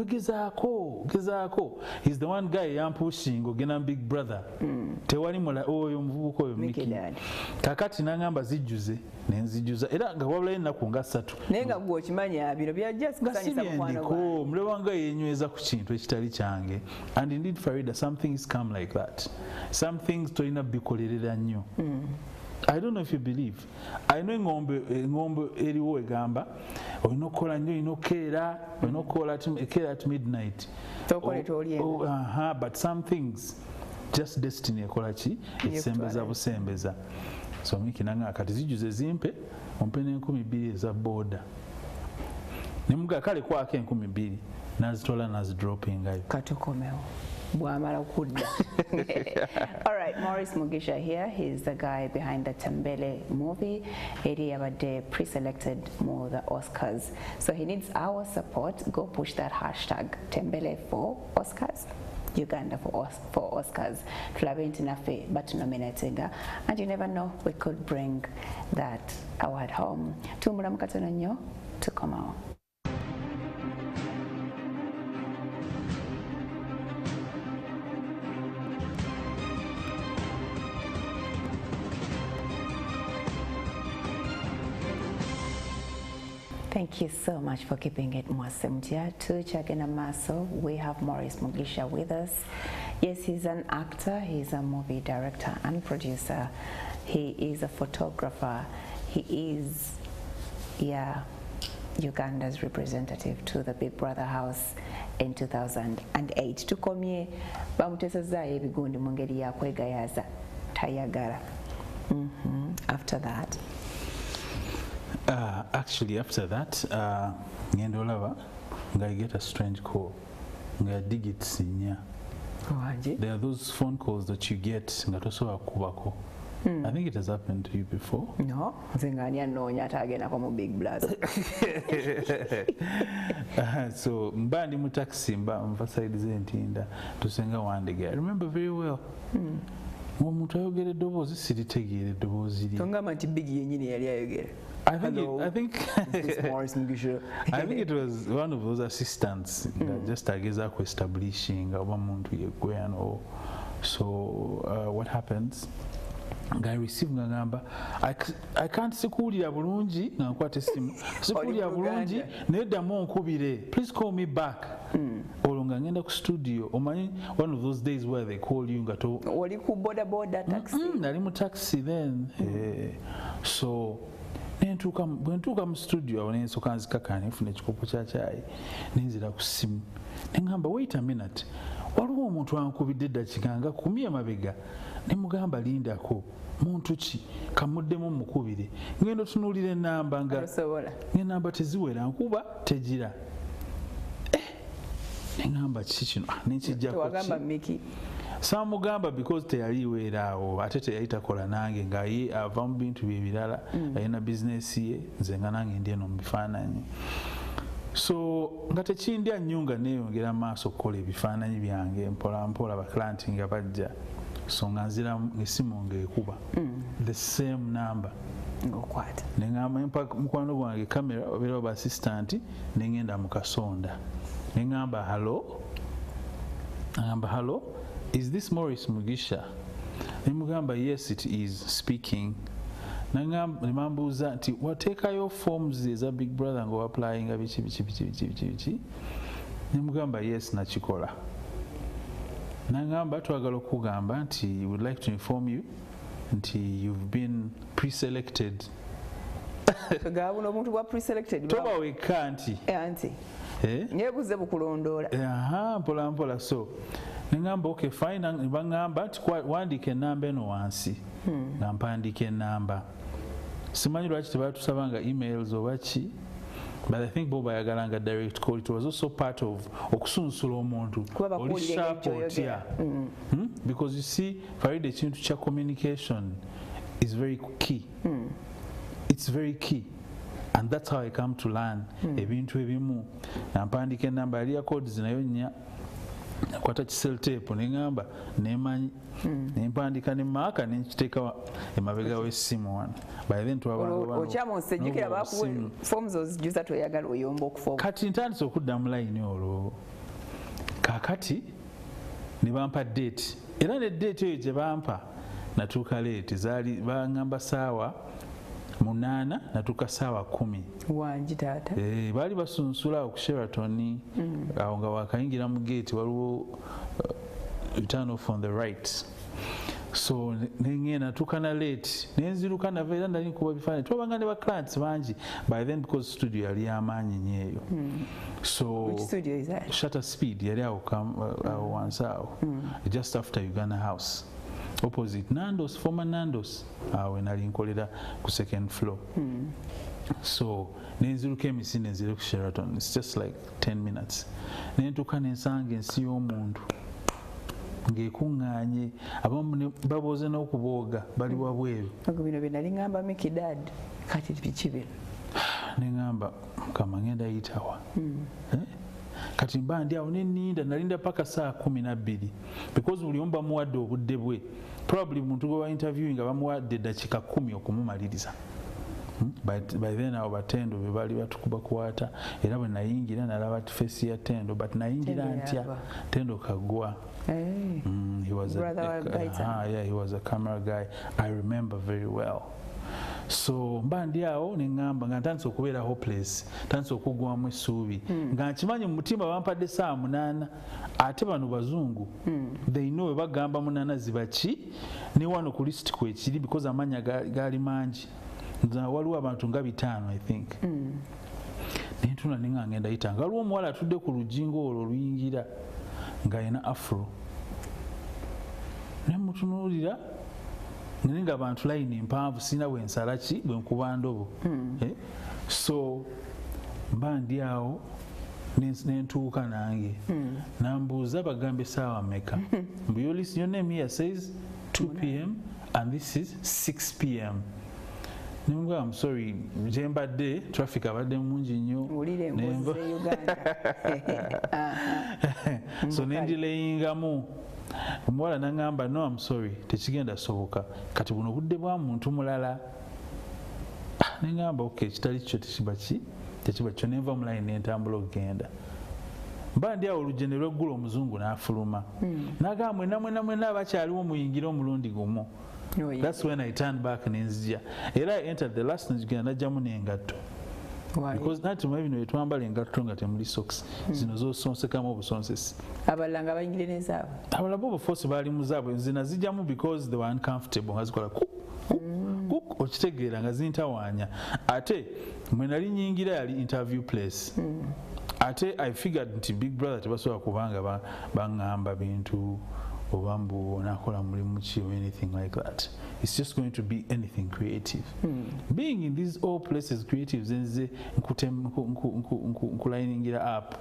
gezaako. He's the one guy yampushing ogenda big brother. Tewali mula oyo muvubuka oyo Mickey. Kakati nangamba zijjuze nenzijuza era nga wabula ennaku nga 3. Nenga gwo kimanya bino byajja sikusanyisa mukwano gwange. Mule wange yenyweza ku kintu ekitali kyange. And indeed Farida, some things come like that. Some things tolina bikolerera nnyo. I don't know if you believe. I know ngombe eriwo egamba olina okukola nnyo olina okukeera olina okukola at midnight. But some things just destiny ekola ki esembeza busembeza. So Mickey nanga kati zijjuze zimpe ompe n'2,000 eza boda. Nemuga kale kwake 2,000 nazitola nazidropingayo. Katukomewo. Bwamala kudda. All right, Maurice Mugisha here. He's the guy behind the Tembele movie. Eri abadde pre-selected for the Oscars. So he needs our support. Go push that hashtag Tembele for Oscars. Uganda for Oscars. Tulabe nti naffe batunominatinga. And you never know, we could bring that award home. Tumbula katono nnyo tukomawo. Thank you so much for keeping it MWASUZE MUTYA. To Chagena Maso, we have Maurice Mugisha with us. Yes, he's an actor, he's a movie director and producer. He is a photographer. He is, Uganda's representative to the Big Brother House in 2008. Tukomye bamutesezaayo ebigundi mu ngeri ya kwegayaza tayagala. After that, actually after that ngenda olaba nga I get a strange call nga digits nya. There are those phone calls that you get nga tosobola kubako. I think it has happened to you before. No, zingani anonya atagenda kwa mu Big Brother. So mbandi mu taxi mva side zentinda tusenga one day. I remember very well. Omuntu ayogera eddoboozi siritegeera eddoboozi lye. Tongamba nti Big yennyini yali ayogera. I think Maurice Mugisha. I think it was one of those assistants that just agezaako establishing oba muntu yeggwano. So what happens? Nga receive ngamba I can't sikuulira bulungi nga nkwata essimu sikuulira bulungi neddamu onkubire please call me back. Olwo nga ngenda ku studio omanyi one of those days where they call you nga to oli ku boda taxi. Nali mu taxi then. So bwentuuka mu studio awo nensooka nzikakana nfuna ekikopo kya caayi nenzira ku ssimu neŋŋamba wait a minute waliwo omuntu ankubidde eddakiika nga 10 emabega nemugamba lindako muntu ki kamuddemu mukubire ngenda otunuulira ennamba ng'ennamba teziwera nkuba tegira neŋŋamba kiki kino nenkijjako samugamba because teyaliweera awo ate teyali takola nange nga ye ava mu bintu bye ebirala alina bizinesi ye nze nga nange ndi eno mu bifaananyi. So nga tekindya nnyo nga neeyongera maaso okukola ebifaananyi byange mpola mpola bakilanti nga bajja so nga nzira ng'essimu ng'ekuba the same number ng'okwata neŋŋamba mukwano gwange kamera obeerawo ba assistant neŋŋenda mu kasonda neŋŋamba hello, is this Maurice Mugisha? Nemugamba yes it is speaking. Nemambuuza nti wateekayo forms eza Big Brother nga applyinga biki. Nemugamba yes nakikola. Nangamba twagala okugamba nti we would like to inform you nti you've been pre-selected. Gabuno omuntu bwa pre-selected. Toba wekka nti. Anti. Nyebuze bukulondoola. Mpola mpola so. Nengamba okay fine bangamba nti wandiika ennamba eno wansi. Nga mpandiika ennamba. Simanyi lwaki tebatusabanga emails oba ki. But I think Boba yagalanga direct call. It was also part of okusunsula omuntu. Oli sharp otya. Because you see, Farida ekintu kya communication is very key. It's very key. And that's how I come to learn ebintu ebimu. Nampandika ennamba yali ya codes nayo nnya. nakwata kiselteepu neŋŋamba nemanyi nempandika ne maaka nenkiteeka emabega w'essimu wano by then okyamusejjukira bakuwa forms ozijjuza toyagala oyomba okufa kati ntandise okudda mu layini olwo kaakati ne bampa deeti era ne deeti eyo gye bampa natuuka leeti zaali baŋŋamba saawa 8 natuuka saawa 10 wangi taata baali basunsula ku Sheraton awo nga wakayingira mu geeti waliwo turn off on the right so nengenda natuuka na late nenziruka nava era ndali nkuba bifaananyi twabanga ne ba clients bangi by then because studio yali y'amaanyi nnyo eyo so Shutter Speed yali awo wansi awo just after Uganda House opposite Nando's, former Nando's awe nali nkolera ku second floor so nenziruka emisinde nzire ku Sheraton it's just like 10 minutes nentuuka nensanga ensi y'omuntu ng'ekuŋŋaanye abamu babooze n'okubooga bali wabweru bino bye nali ŋŋamba Mickey Dad kati biki bino neŋŋamba Mukama ngenda yitawa kati mba ndi awo nenninda nalinda paka saa 12 because buli omu bamuwadde obudde bwe probably muntu gwe wa interviewing nga bamuwadde dakiika 10 okumumaliriza by then awo batendo be baali batukubakwata era bwe nayingira nalaba fesi ya tendo but nayingira ntya tendo kagwa he was a camera guy I remember very well so mba ndi awo neŋŋamba nga ntandise okubeera hopeless ntandise okugwamu essuubi nga nkimanyi mu mutima bampadde saa 8 ate bano bazungu they know bagamba 8 zibaki ne wano ku list kwekiri because amanya gaali mangi waliwo abantu nga 5 I think nentuna ninga ngenda yita nga waliwo omuwala atudde ku lujingo olwo luyingira nga yena afro nemutunuulira nga abantu layini mpanvu sina bwensala ki bwenkuba ndobo so mba ndi awo nentuuka nange nambuuza bagambe saawa meka mbu your name here says 2 p.m. and this is 6 p.m. Nimugamba I'm sorry jembadde traffic abadde mungi nnyo so nendilayingamu omuwala naŋŋamba no I'm sorry tekigenda soboka kati buno budde bwa muntu mulala neŋŋamba okay kitali kyo tekiba kyo nenva mu layini nentambula okugenda mba ndi awo olugendo lw'eggulu omuzungu n'afuluma n'agamba mwena abakyaliwo muyingire omulundi gumu that's when I turned back nenzija era I entered the last nzigenda najjamu n'engatto because nati mwe bino etwambala engatto nga temuli socks zino zosonsekamu obusonsesi abalala nga bayingire n'ezaabwe abalala bo force baali mu zaabwe nzina zijjamu because they were uncomfortable nga zikola kuk okitegeera nga zintawaanya ate mwe nali nyingira yali interview place ate I figured nti big brother tebasobola kubanga baŋŋamba bintu oba mbu nakola mulimu ki or anything like that. It's just going to be anything creative. Being in these all places creatives nze nkulayiningira up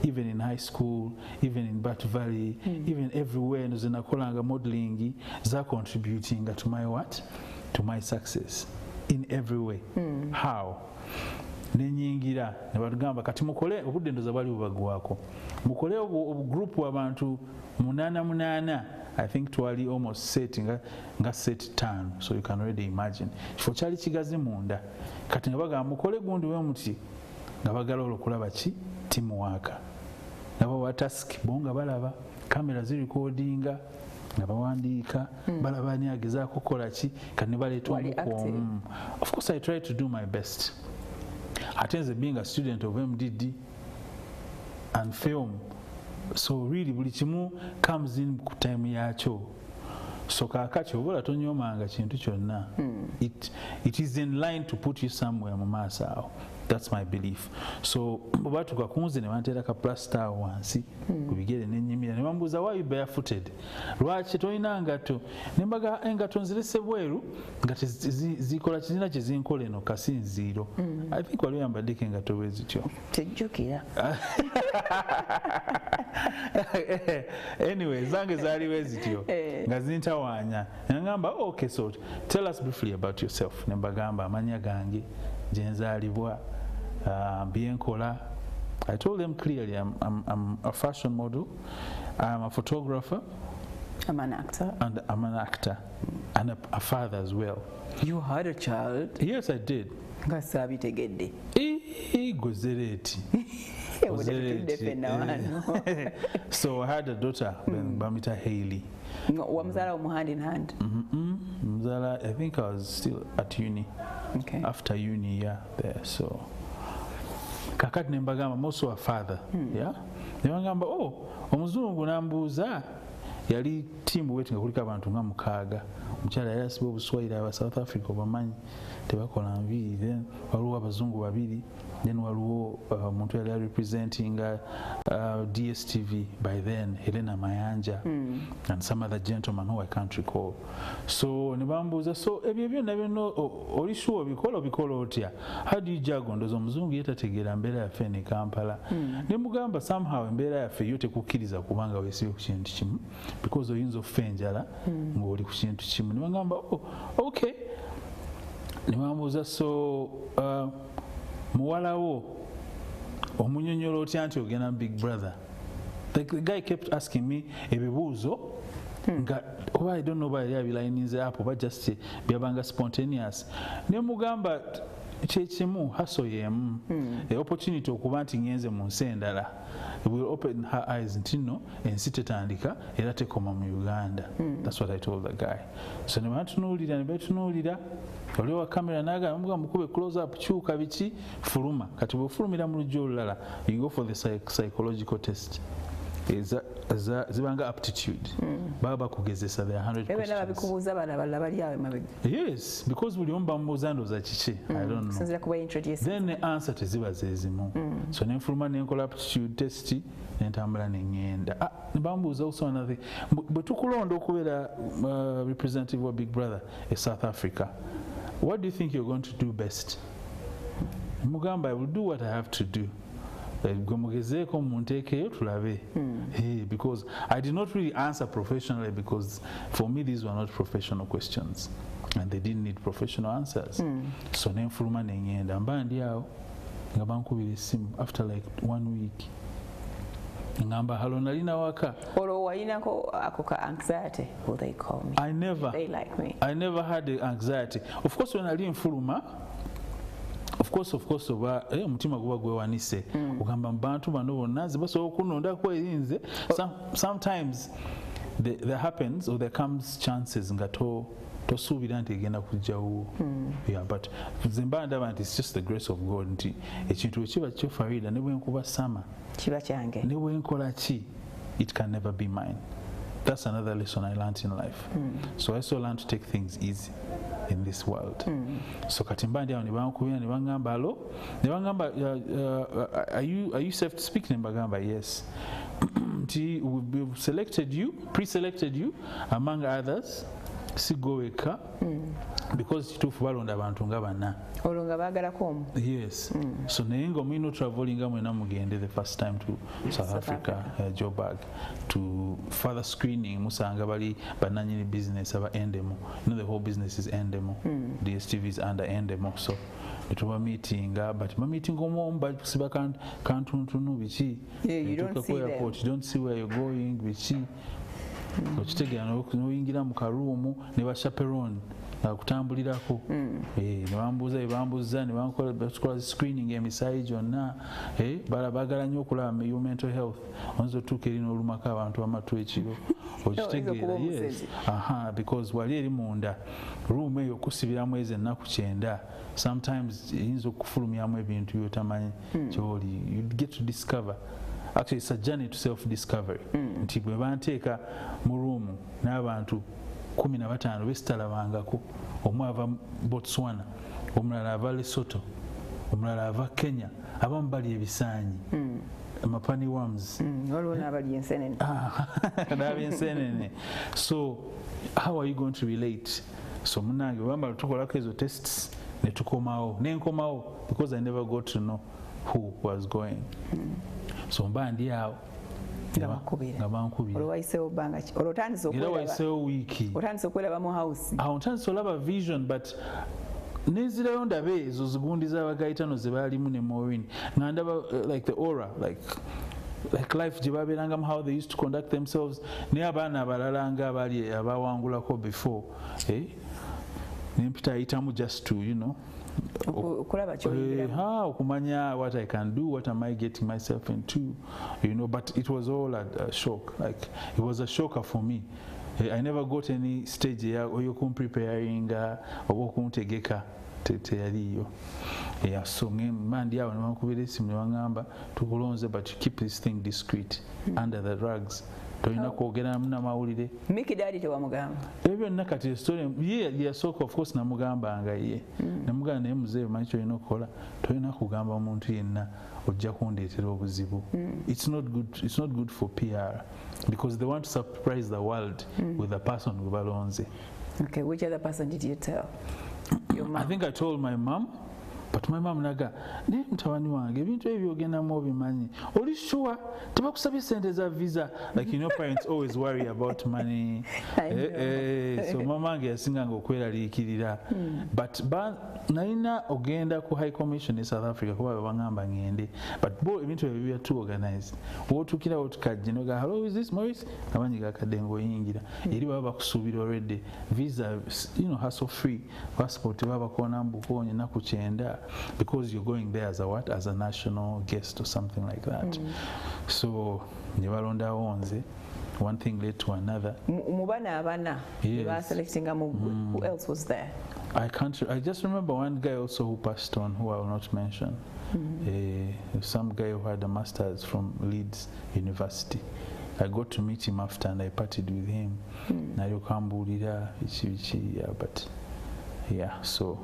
even in high school, even in Bat Valley, even everywhere nze nakolanga modeling za contributing to my what? To my success in every way. How? Nenyingira ne batugamba kati mukole obudde ndoza bali bubagwako mukole group w'abantu 8 I think twali almost set nga set 5 so you can already imagine kifo kyali kigazi munda kati nga bagamba mukole gundi we muti nga bagala okulaba ki teamwork nabo wa task bonga balaba kamera zi recordinga nga bawandiika balaba ani agezaako kukola ki kati ne baleetwa omukomu. Of course I try to do my best. Atenze being a student of MDD and film, so really buli kimu comes in ku time yakyo. So kakati obola tonyomanga kintu kyonna. It is in line to put you somewhere mu maaso awo. That's my belief. So batuka kunze ne bantera ka plaster wansi kubigere nenyimira ne bambuza why you barefooted lwaki toyina ngato nembaga engato nzirese bweru ngati zikola kizina kizinkole eno kasinziro. I think wali yambadde engato bwezityo tejjukira anyway zange zali bwezityo nga zintawanya ngamba okay so tell us briefly about yourself nembagamba amanya gange jenzalibwa byenkola. I told them clearly I'm a fashion model. I'm a photographer. I'm an actor. And I'm an actor and a father as well. You had a child? Yes, I did. Gasaabitegedde. Gozereti. So I had a daughter, Bamita Haley. Wamzala hand in hand? Mzala, I think I was still at uni. Okay. After uni, yeah, there. So kakati nembagamba, I'm also a father. Yeah. Nembagamba, oh, omuzungu nambuuza yali team waiting kuliko abantu nga mukaaga. Omukyala yali asiba obuswayiri aba South Africa obamanyi tebakola nviiri. Then waliwo abazungu babiri. Then waliwo omuntu yali representing DSTV by then, Helena Mayanja, and some other gentleman who I can't recall. So nibambuuza, so ebyo byonna bino oli sure bikola otya? How do you juggle? Ndoza omuzungu yetategeera mbeera yaffe eno e Kampala. Ne mugamba somehow embeera yaffe yo tekukkiriza kubanga weesibe ku kintu kimu because oyinza okufa enjala ng'oli ku kintu kimu. Ne bagamba, oh, okay. Ne bambuuza, so muwala wo omunyonyola otya nti ogenda Big Brother? The guy kept asking me ebibuuzo nga oba I don't know oba yali abilayinize apo oba just byabanga spontaneous. Ne mugamba kyekimu haso yemu opportunity okuba nti ngenze mu nsi endala. Will open her eyes nti no ensi tetandika era tekoma mu Uganda. That's what I told the guy. So ne batunuulira oli wa kamera naga mukube close up kyuka biki fuluma kati bw'ofulumira mu lujja olulala you go for the psychological test. Zibanga aptitude baba kugezesa the 100 questions. Yes, because buli omu bamubuuza ndooza kiki I don't know. Then the answer teziba zezimu. So nenfuluma nenkola aptitude test nentambula neŋŋenda. Ne bamubuuza also another thing. Bwe tukulonda okubeera representative wa Big Brother e South Africa, what do you think you're going to do best? Mugamba, I will do what I have to do. Mugezeeko munteekeyo tulabe. Because I did not really answer professionally because for me these were not professional questions and they didn't need professional answers. So nenfuluma neŋŋenda mba ndi awo nga bankubira essimu after like 1 week. Ngamba halo nalina waka. Olwo walinako ako ka anxiety, will they call me? I never. They like me. I never had the anxiety. Of course when nali nfuluma, of course oba omutima guba gwewanise ogamba mubantu bano bonna zibasobola okunondako erinze. Sometimes there happens or there comes chances nga tosuubira nti egenda kujjawo. Yeah, but nze mba ndaba nti it's just the grace of God nti ekintu ekiba kyo Farida ne bwenkuba sama kiba kyange ne bwenkola ki it can never be mine. That's another lesson I learned in life. So I also learned to take things easy in this world. So kati mba ndi awo ne bankubira ne bangamba alo ne bangamba are you safe to speak? Ne mbagamba yes. We've pre-selected you among others. Sigoweka because kituufu balonda abantu nga bana olwo nga baagalako omu. Yes. So naye nga omulina travelinga mwena mugende the first time to South Africa, Joburg to further screening musanga bali bananyini business aba Endemo. You know the whole business is Endemo. DSTV is under Endemo. So tuba meeting but meeting omu basiba kantuntunu biki. You don't see them. You don't see where you're going biki. Okitegeera n'oyingira mu karuumu ne bashaperone akutambulirako ne bambuuza bebambuuza ne bakola screening emisaayi gyonna baagala nnyo okulaba your mental health oyinza otuuka eri n'olumako abantu amatu ekiro okitegeera. Yes. Because wali eri munda ruumu eyo okusibiramu ezo ennaku 9 sometimes eyinza okufulumyamu ebintu byotamanyi kyoli you get to discover. Actually, it's a journey to self-discovery. Nti bwe banteeka mu ruumu n'abantu 15 besitalabangako, omu ava Botswana, omulala ava Lesotho, omulala ava Kenya, abamu bali ebisaanyi mapani worms. Waliwo n'abali ensenene. N'aba ensenene. So how are you going to relate? So munange bwambala tukolako ezo tests ne tukomawo nenkomawo because I never got to know who was going. So mba ndi awo nga bankubira olwo wayiseewo bbanga ki olwo wayiseewo wiiki otandise okwelaba mu house awo ntandise olaba vision but nezirayo ndabe ezo zigundi z'abagayitano ze baalimu ne Maureen nga ndaba like the aura like like life gye babeerangamu, how they used to conduct themselves. Naye abaana abalala nga abali abawangulako before nempita ayitamu just to okumanya what I can do, what am I getting myself into, but it was all a shock. Like it was a shocker for me. I never got any stage preparing or kuntegeka teyaliyo. So mandi awo nebankubira esimu nebagamba tukulonze, but you keep this thing discreet under the rugs. Tolina kwogera namawulire. Miki dadi tewamugamba? Ebyo byonna kati story yasooka of course namugambanga ye. Namugamba naye muzeeyi omanyi kyolina okukola, tolina kugamba omuntu yenna ojja kundeetera obuzibu. It's not good for PR because they want to surprise the world with the person gwe balonze. Okay, which other person did you tell? Your mom? I think I told my mom. But my mom naga ne mtawani wange ebintu ebyo ogenda mu bimanyi oli sure tebakusabye sente za visa, like parents always worry about money. So mama wange yasinganga okweraliikirira, but nalina ogenda ku high commission in South Africa kuba babangamba ngende, but bo ebintu ebyo bya too organized. Wotukira otukajje noga hello is this Maurice amanyi gakadde ngoyingira eri baba bakusuubira already visa, hassle free passport baba kona mbukonye naku kyenda, because you're going there as a national guest or something like that. So nyebalonda wonze, one thing led to another. Mubana abana selecting who else was there? I just remember one guy also who passed on, who I will not mention. Some guy who had a master's from Leeds University. I got to meet him after and I partied with him. Nayokambulira but so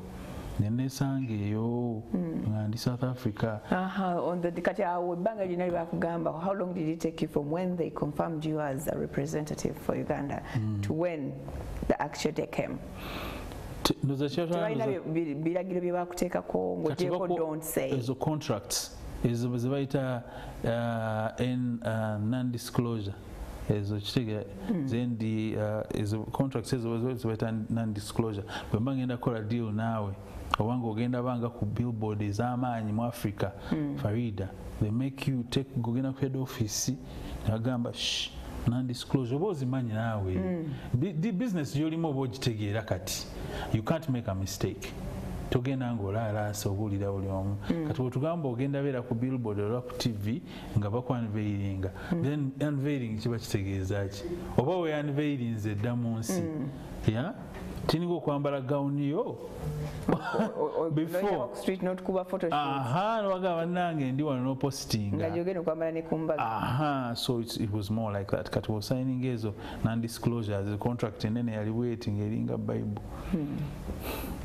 nenesangeyo ngandi South Africa. On the kati awo ebbanga lyonna lyebakugamba, how long did it take you from when they confirmed you as a representative for Uganda to when the actual day came? Tebalina biragiro bye bakuteekako ng'oteeko don't say. Ezo contracts ezo zebayita non-disclosure. Ezo kitegeera zendi ezo contracts ezo zebayita non-disclosure. Bwe mba ngenda kukola deal naawe obanga ogenda banga ku billboard ez'amaanyi mu Africa, Farida, they make you take gogenda ku head office nagamba non-disclosure oba ozimanyi naawe the business gyolimu oba ogitegeera kati you can't make a mistake. Togenda ng'olaalaasa obuulira buli omu kati bwetugamba ogenda beera ku billboard oba ku TV nga bakwanveiringa, then unveiling kiba kitegeeza ki? Oba we unveilinze dda mu nsi tininga okwambala gawuni yo before nobagamba bannange ndi wano nopostinga. So it was more like that. Kati signing ezo non-disclosures, the contract enene yali waiting eringa Bible.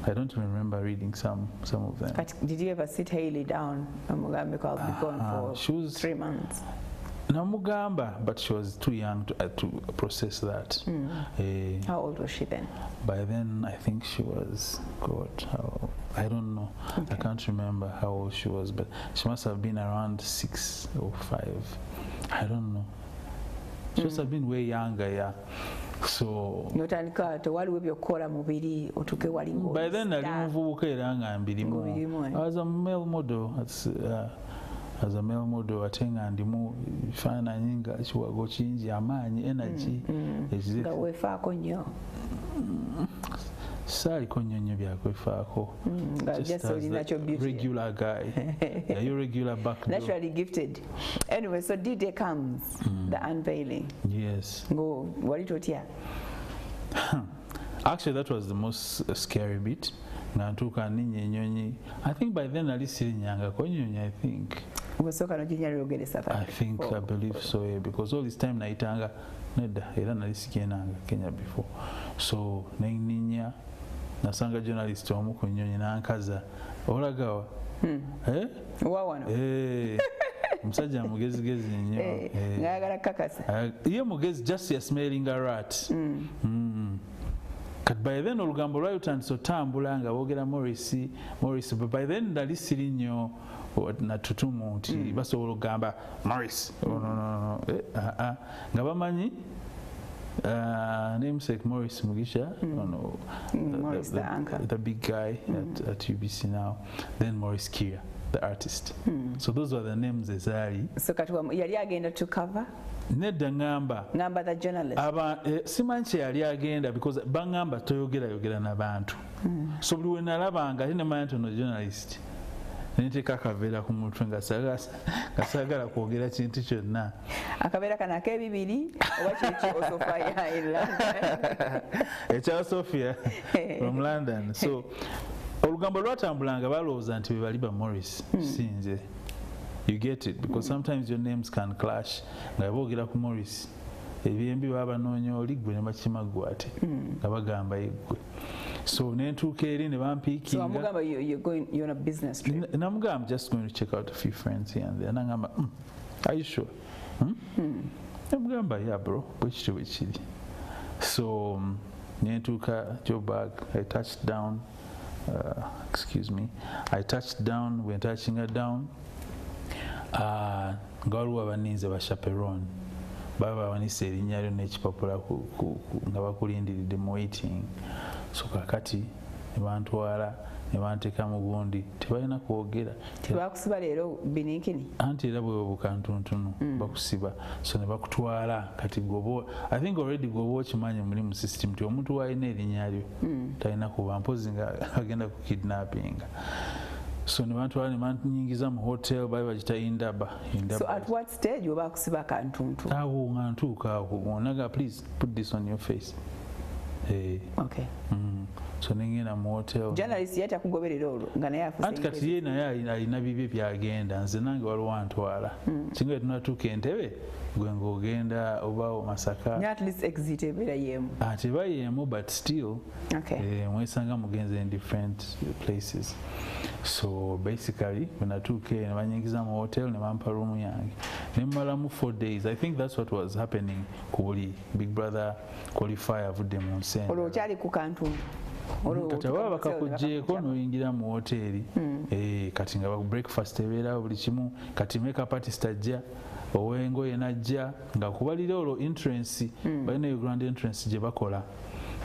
I don't remember reading some of them. But did you ever sit Hailey down? Mugambe, I'll be gone for 3 months. Namugamba, but she was too young to process that. How old was she then? By then, I think she was, I don't know. Okay. I can't remember how old she was, but she must have been around 6 or 5. I don't know. She must have been way younger, So by then I was a male model. As a male model, atenga ndimu fana nyinga chiwago chinji amaanyi energy nga wefaako nnyo saaliko nnyo nnyo byakwefaako just as a regular guy. You regular back door. Naturally gifted. Anyway, so D-Day comes, the unveiling. Yes. Go, wali totya? Actually, that was the most scary bit. I think by then I think I believe so, because all this time naitanga nedda era nalisikenanga Kenya before. So ninya nasanga journalist omu ku nnyonyi nankaza olagawa musajja mugezigezi nnyo ngayagala kakasa ye mugezi just ya smelling a rat. But by then olugambo lwayutandise otambula nga boogera Morris, but by then ndali siri nnyo natutumu nti basobola okugamba Morris nga bamanyi namesake Morris Mugisha, Morris the anchor, the big guy at UBC now, then Morris Kia. the artist. So those were the names ezaali. So kati yali agenda to cover? Nedda ngamba the journalist. Simanyi kye yali agenda because bangamba toyogera n'abantu. So buli we nalabanga ate nemanyi nti ono journalist. Nenteeka akaveera ku mutwe nga saagala kwogera kintu kyonna. Akaveera kano ak'ebibiri oba kiki Osofia in London? Ekya Sofia from London. So olugambo lwatambulanga balowooza nti be bali ba Morris sinze. You get it because sometimes your names can clash. Nga boogera ku Morris ebyembi baba banoonya oli gwe ne bakima gwe ate nga bagamba yeggwe. So nentuuka eri ne bampiikinga. So amugamba you're on a business trip? Namugamba I'm just going to check out a few friends here and there. Nangamba are you sure? Namugamba yeah bro bwe kiti bwe kiri. So nentuuka Joburg I touched down I touched down when touching her down nga waliwo abaninze ba chaperone baba bawanise erinnya lyo n'ekipapula nga bakulindiridde mu waiting. So kakati ne bantwala ne banteeka mu gundi tebalina kwogera. Tebakusiba leero bininkini? Anti era bwe bukantuntunu bakusiba. So ne bakutwala kati gobo I think already gobo okimanyi muli mu system ti omuntu waalina erinnya lyo talina kuba mpozi nga agenda ku kidnapping. So ne bantwala ne banyingiza mu hotel bali bagita Indaba. So at what stage oba kusiba kantuntu? Awo nga ntuuka awo naga please put this on your face. Okay. So nengenda mu hotel. Journalist yata kugoberera olwo nga naye afuse. Anti kati ye naye alina bibye byagenda nze nange waliwo antwala. Kinga tunatuuka entebe gwe ng'ogenda oba Masaka. At least exit ebeera yemu. Teba yemu but still. Okay. Mwesanga mugenze in different places. So basically when natuuka ne banyingiza mu hotel ne bampa room yange. Ne mmalamu 4 days. I think that's what was happening ku buli Big Brother qualifier avudde mu nsenga. Olwo okyali ku kantuntu. Kati baba bakakugjeeko n'oyingira mu hoteeri kati nga breakfast ebeerawo buli kimu kati makeup artist ajja ow'engoye najja nga kubalira olwo entrance balina grand entrance gye bakola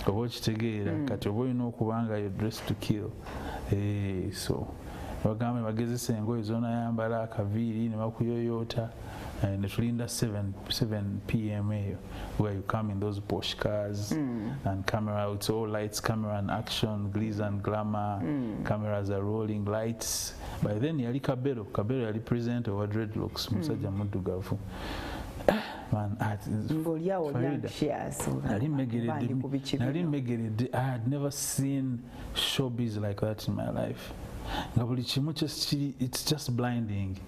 oba okitegeera kati oba olina okuba nga yo dress to kill. So bagamba bagezesa engoye zonayambala akaviiri ne bakuyoyoota ne tulinda 7 p.m. where you come in those Porsche cars and camera, it's all lights, camera and action, gliss and glamour, cameras are rolling, lights. By then yali Kabero yali present over dreadlocks musajja muddugavu. Man, I had never seen showbiz like that in my life. It's just blinding.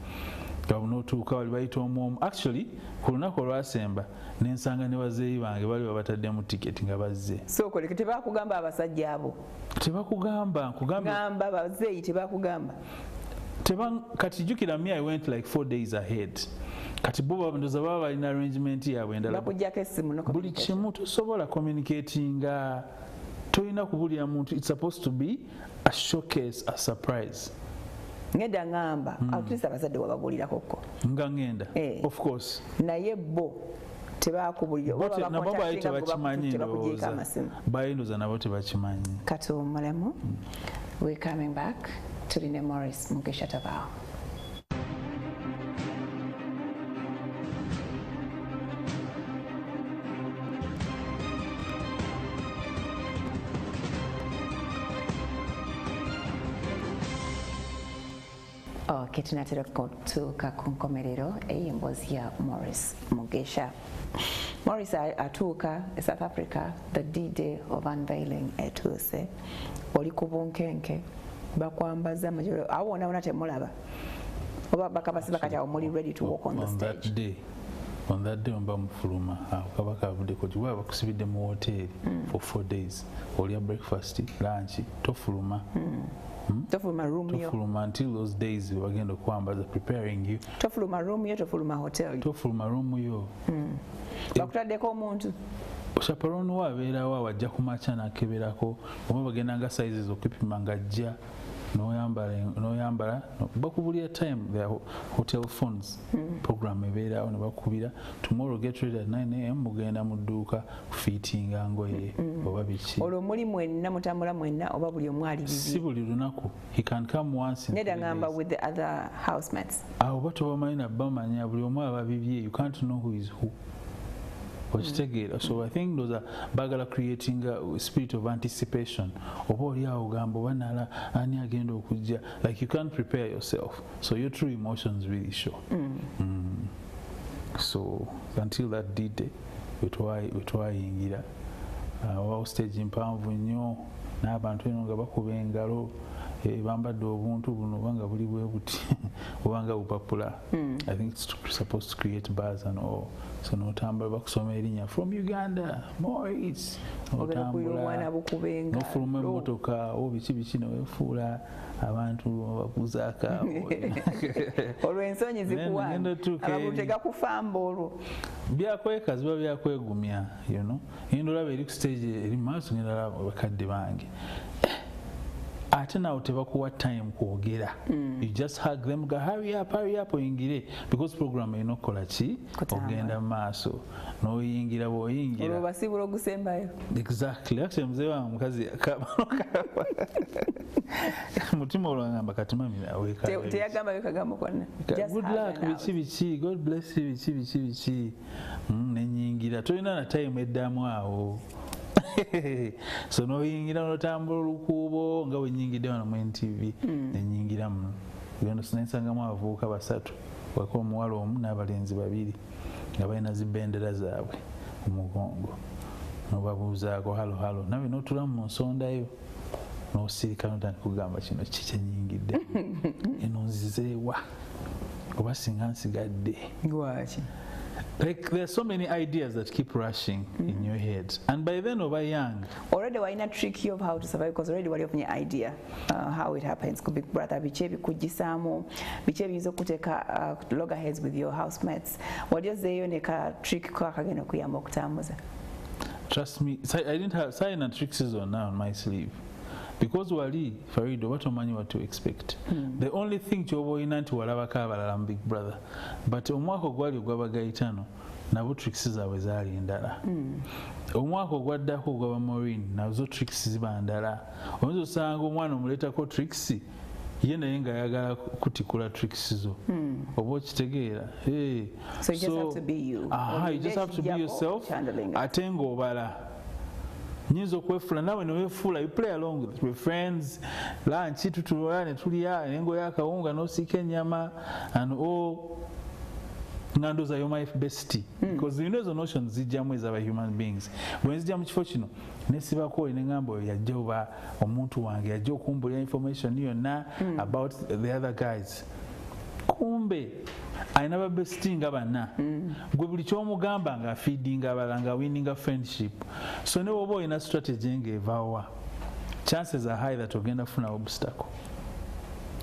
Notuuka wali bayita omwomu actually ku lunaku olwasemba nensanga ne bazeeyi bange bali babataddemu tiketi nga bazze. So koleke tebakugamba abasajja abo? Tebakugamba gamba bazeeyi tebakugamba? Kati jjukira me I went like 4 days ahead. Kati bo ndoza baba balina arrangement yaabwe endala bakujjako essimu no buli kimu tosobola communicatinga tolina kubulira muntu. It's supposed to be a showcase, a surprise. Ngenda ngamba at least abazadde wabagulira kokko nga ngenda of course naye bo tebakubulira oba nabo bayi tebakimanyi bayinduza nabo tebakimanyi. Kati omulemu we're coming back tuline Morris Mugisha tabao. Okay, tunatera kutuuka ku nkomerero ey'emboozi ya Morris Mugisha. Morris atuuka South Africa the D-Day of unveiling etuuse oli ku bunkenke bakwambaza amajolo awona temulaba oba bakabasiba kati awo muli ready to walk on the stage. On that day mba mufuluma kabaka avudde koti bwe bakusibidde mu hotel for 4 days olya breakfast lunch tofuluma. Tofuluma room yo. Tofuluma until those days bagenda okwambaza preparing you. Tofuluma room yo, tofuluma hotel. Tofuluma room yo. Bakutaddeko omuntu. Chaperone wabeerawo wajja ku makya n'akeberako oba bagenda nga sizes okupima ng'ajja n'oyambala bakubulira time their hotel phones program ebeerawo ne bakubira tomorrow get ready at 9 am mugenda mu dduuka kufiitinga ngoye oba biki olwo muli mwenna mutambula mwenna oba buli omu ali bibi si buli lunaku he can come once in nedda ngamba with the other housemates awo batobamanyi nabamanya buli omu aba bibye you can't know who is who okitegeera so I think those are bagala creating a spirit of anticipation oba oli awo gamba oba nala ani agenda okujja like you can't prepare yourself so your true emotions really show so until that D-Day wetwayingira wawo stage mpanvu nnyo n'abantu eno nga bakuba engalo bambadde obuntu buno obanga buli bwe buti obanga bupapula I think it's supposed to create buzz and all so n'otambula bakusoma erinnya from Uganda Moritz n'ofuluma emmotoka biki newefuula abantu bakuzaaka olwo ensonyi zikuwa abagulu tegakufamba olwo byakweka ziba byakwegumya ndolaba eri ku stage eri maaso nendala bakadde bange ate nawe tebakuwa time kwogera you just hug them go hurry up oyingire because program erina okukola ki ogenda mu maaso n'oyingira bw'oyingira olwo basibula ogusembayo exactly actually mzee wange mukazi mutima olwangamba kati mami teyagamba bikagambo konna good luck biki god bless you biki nenyingira tolina na time eddamu awo so noyingira n'otambula olukuubo nga wenyingidde wano mu NTV nenyingiramu genda sinensangamu abavubuka basatu wako omuwala omu n'abalenzi babiri nga balina zibendera zaabwe ku mugongo nobabuuzaako halo nawe n'otula mu nsondayo n'osirika n'otandika kugamba kino kikyenyingidde eno nzizeewa oba singa nsigadde lwaki like there are so many ideas that keep rushing in your head and by then over young already why not tricky of how to survive because already wali ofunye idea how it happens could be brother biche bikujisamo biche bizo kuteka loggerheads with your housemates what you say neka trick kwa kagenda kuyamba okutambuza trust me I didn't have sign and tricks on now on my sleeve because wali Farido batomanyi what to expect the only thing kyoboyina nti walabako abalala mu Big Brother but omwaka ogwali ogwabagayitano nabo tricks zaabwe zaali endala omwaka ogwaddako ogwaba Maureen nazo tricks ziba ndala oyinza osanga omwana omuleetako tricks ye naye nga ayagala kutikula tricks zo oba okitegeera so you just have to be you you just have to be yourself ate ng'obala nyinza okwefula nawe newefuula you play along with your friends lunch tutulola ne tulya engo y'akawunga n'osiika ennyama and all ngandoza yo my bestie because you know ezo notions zijjamu ez'aba human beings bwe nzija mu kifo kino nesibako ne ngamba oyo yajja oba omuntu wange yajja okumbulira information yonna about the other guys kumbe alina babesiti nga banna gwe buli kyomugamba nga feeding abalala nga winning friendship so ne woba olina strategy ng'evaawa chances are high that ogenda kufuna obstacle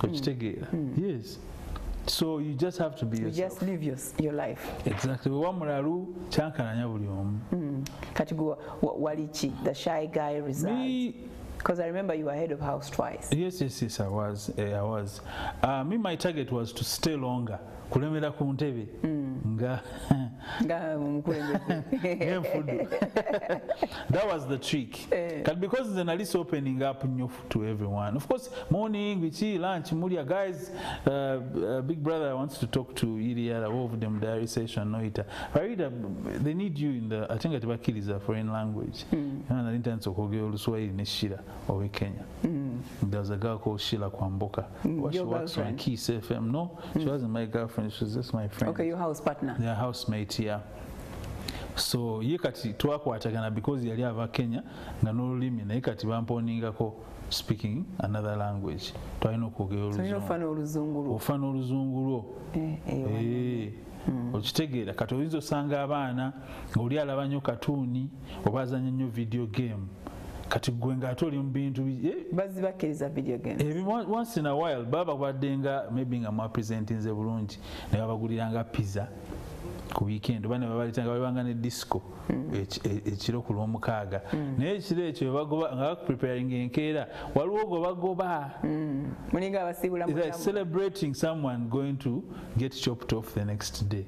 okitegeera yes so you just have to be yourself. You just live your life. Exactly. Wamulalu chankananya buli omu. Kati walichi the shy guy resides. Me, because I remember you were head of house twice. Yes, I was. Me, my target was to stay longer. Kulemera ku ntebe nga that was the trick because the analysis opening up new to everyone. Of course, morning, we lunch, mulia guys, Big Brother wants to talk to Iria of them diary session. No, they need you in the. I think at Bakili is a foreign language. And I didn't so Swahili Nishira over Kenya. There's a girl called Sheila Kwamboka. She works on Kiss FM. No, she wasn't my girlfriend. She was just my friend. Okay, your house partner. Yeah, housemate, yeah. So ye kati twakwatagana because yali ava Kenya nga n'olulimi naye kati bamponingako speaking another language. Twalina okwogera oluzungu. Ofana oluzungu lwo. Okitegeera kati oyinza osanga abaana ng'oli alaba nnyo katuuni oba azannya nnyo video game kati gwe ng'ate oli mu bintu bazibakkiriza video games once in a while baba baddenga maybe nga mwapresentinze bulungi ne babaguliranga pizza ku weekend bane babalitanga balibanga ne disco ekiro ku lw'omukaaga naye ekiro ekyo bagoba nga preparing enkeera waliwo gwe bagoba mulinga abasiibula mu celebrating someone going to get chopped off the next day.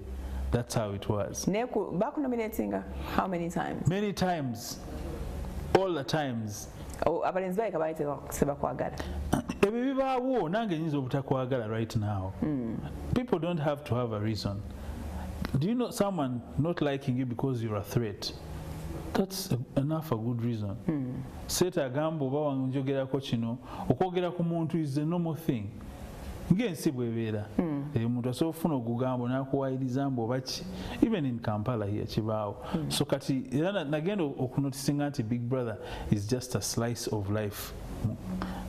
That's how it was. Back nominating how many times? Many times. All the times. Abalenzi baika baite sebakwagala. Ebyo bibaawo nange nyinza obutakwagala right now. People don't have to have a reason. Do you know someone not liking you because you're a threat? That's enough a good reason. Seta agambo oba wanjogerako kino okwogera ku muntu is a normal thing. Ngensi bwebeera omuntu asobola ofuna ogugambo n'akuwayiriza mbu oba ki even in Kampala here kibaawo so kati era nagenda okunotisinga nti Big Brother is just a slice of life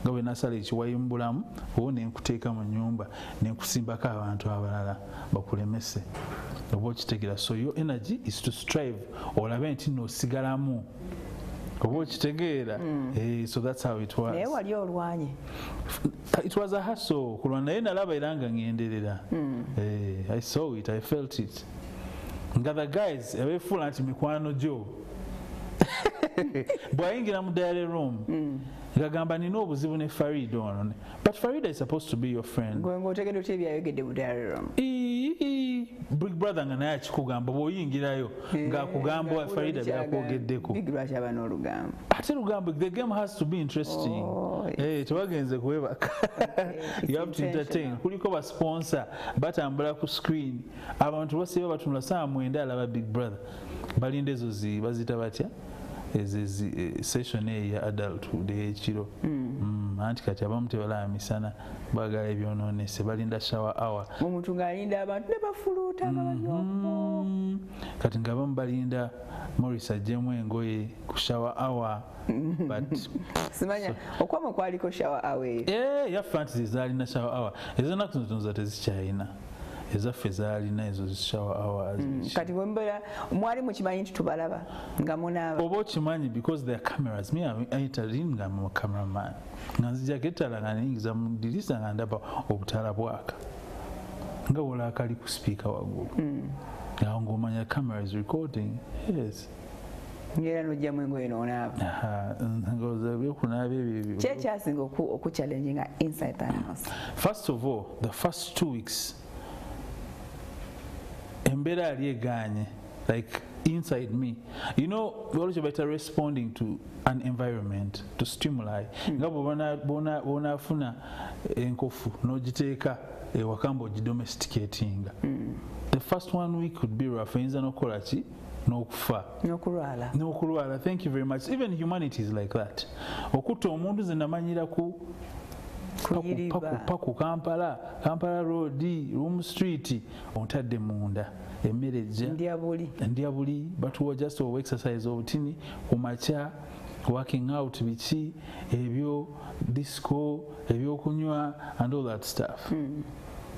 nga bwe nasala ekiwayi mu bulamu oba nenkuteeka mu nnyumba nenkusimbako abantu abalala bakulemese oba okitegeera so your energy is to strive olabe nti noosigalamu oba okitegeera so that's how it was. Naye wali olwanye? It was a hustle kulwana naye nalaba era nga ngenderera. I saw it, I felt it. Nga the guys abeefuula nti mikwano gyo bw'ayingira mu diary room ngagamba nina obuzibu ne Farid ono but Farida is supposed to be your friend. Gwe ng'otegedde otya ebyayogedde mu diary room? Big Brother nga naye akikugamba bw'oyingirayo ng'akugamba Farida byakwogeddeko. Big Brother aba n'olugambo. Ate lugambo the game has to be interesting. Tewagenze kuwebaka. You have to entertain. Kuliko ba sponsor batambula ku screen abantu basiba batunula saa 9 alaba Big Brother balinda ezo bazita batya session ya adulthood ekiro anti kati abamu tebalaba misana bagala ebyonoonese balinda shower hour omuntu ng'alinda abantu ne bafuluuta kati ng'abamu balinda Morris ajjemu engoye ku shower hour but simanya okwama kwaliko shower hour yaffe anti zezaalina shower hour ezo ennaku zino tonza tezikyalina ezaffe zaalina ezo shower hours kati bwembeera mwali mukimanyi nti tubalaba nga munaaba oba okimanyi because there are cameras me ayitaline nga mu cameraman nga nzijako ettala nga neyingiza mu ddirisa nga ndaba obutala bwaka nga wola akali ku speaker waggulu awo ng'omanya camera is recording. Yes. Ngera nojjamu engoye n'onaaba. Ngooza byokunaaba ebyo. Ki ekyasinga okuchallenginga inside the house? First of all, the first 2 weeks embeera yali egaanye, like inside me. You know, we always better responding to an environment, to stimuli. Nga bw'onaafuna enkofu n'ogiteeka ewakamba ogidomesticatinga. The first 1 week could be rough. Oyinza n'okukola ki? N'okufa. N'okulwala. Thank you very much. Even humanity is like that. Okutta omuntu ze namanyira ku paku Kampala Road, Room Street, ontadde munda emmere ejja ndya buli but we just exercise obutini kumakya working out biki ebyo disco ebyokunywa and all that stuff.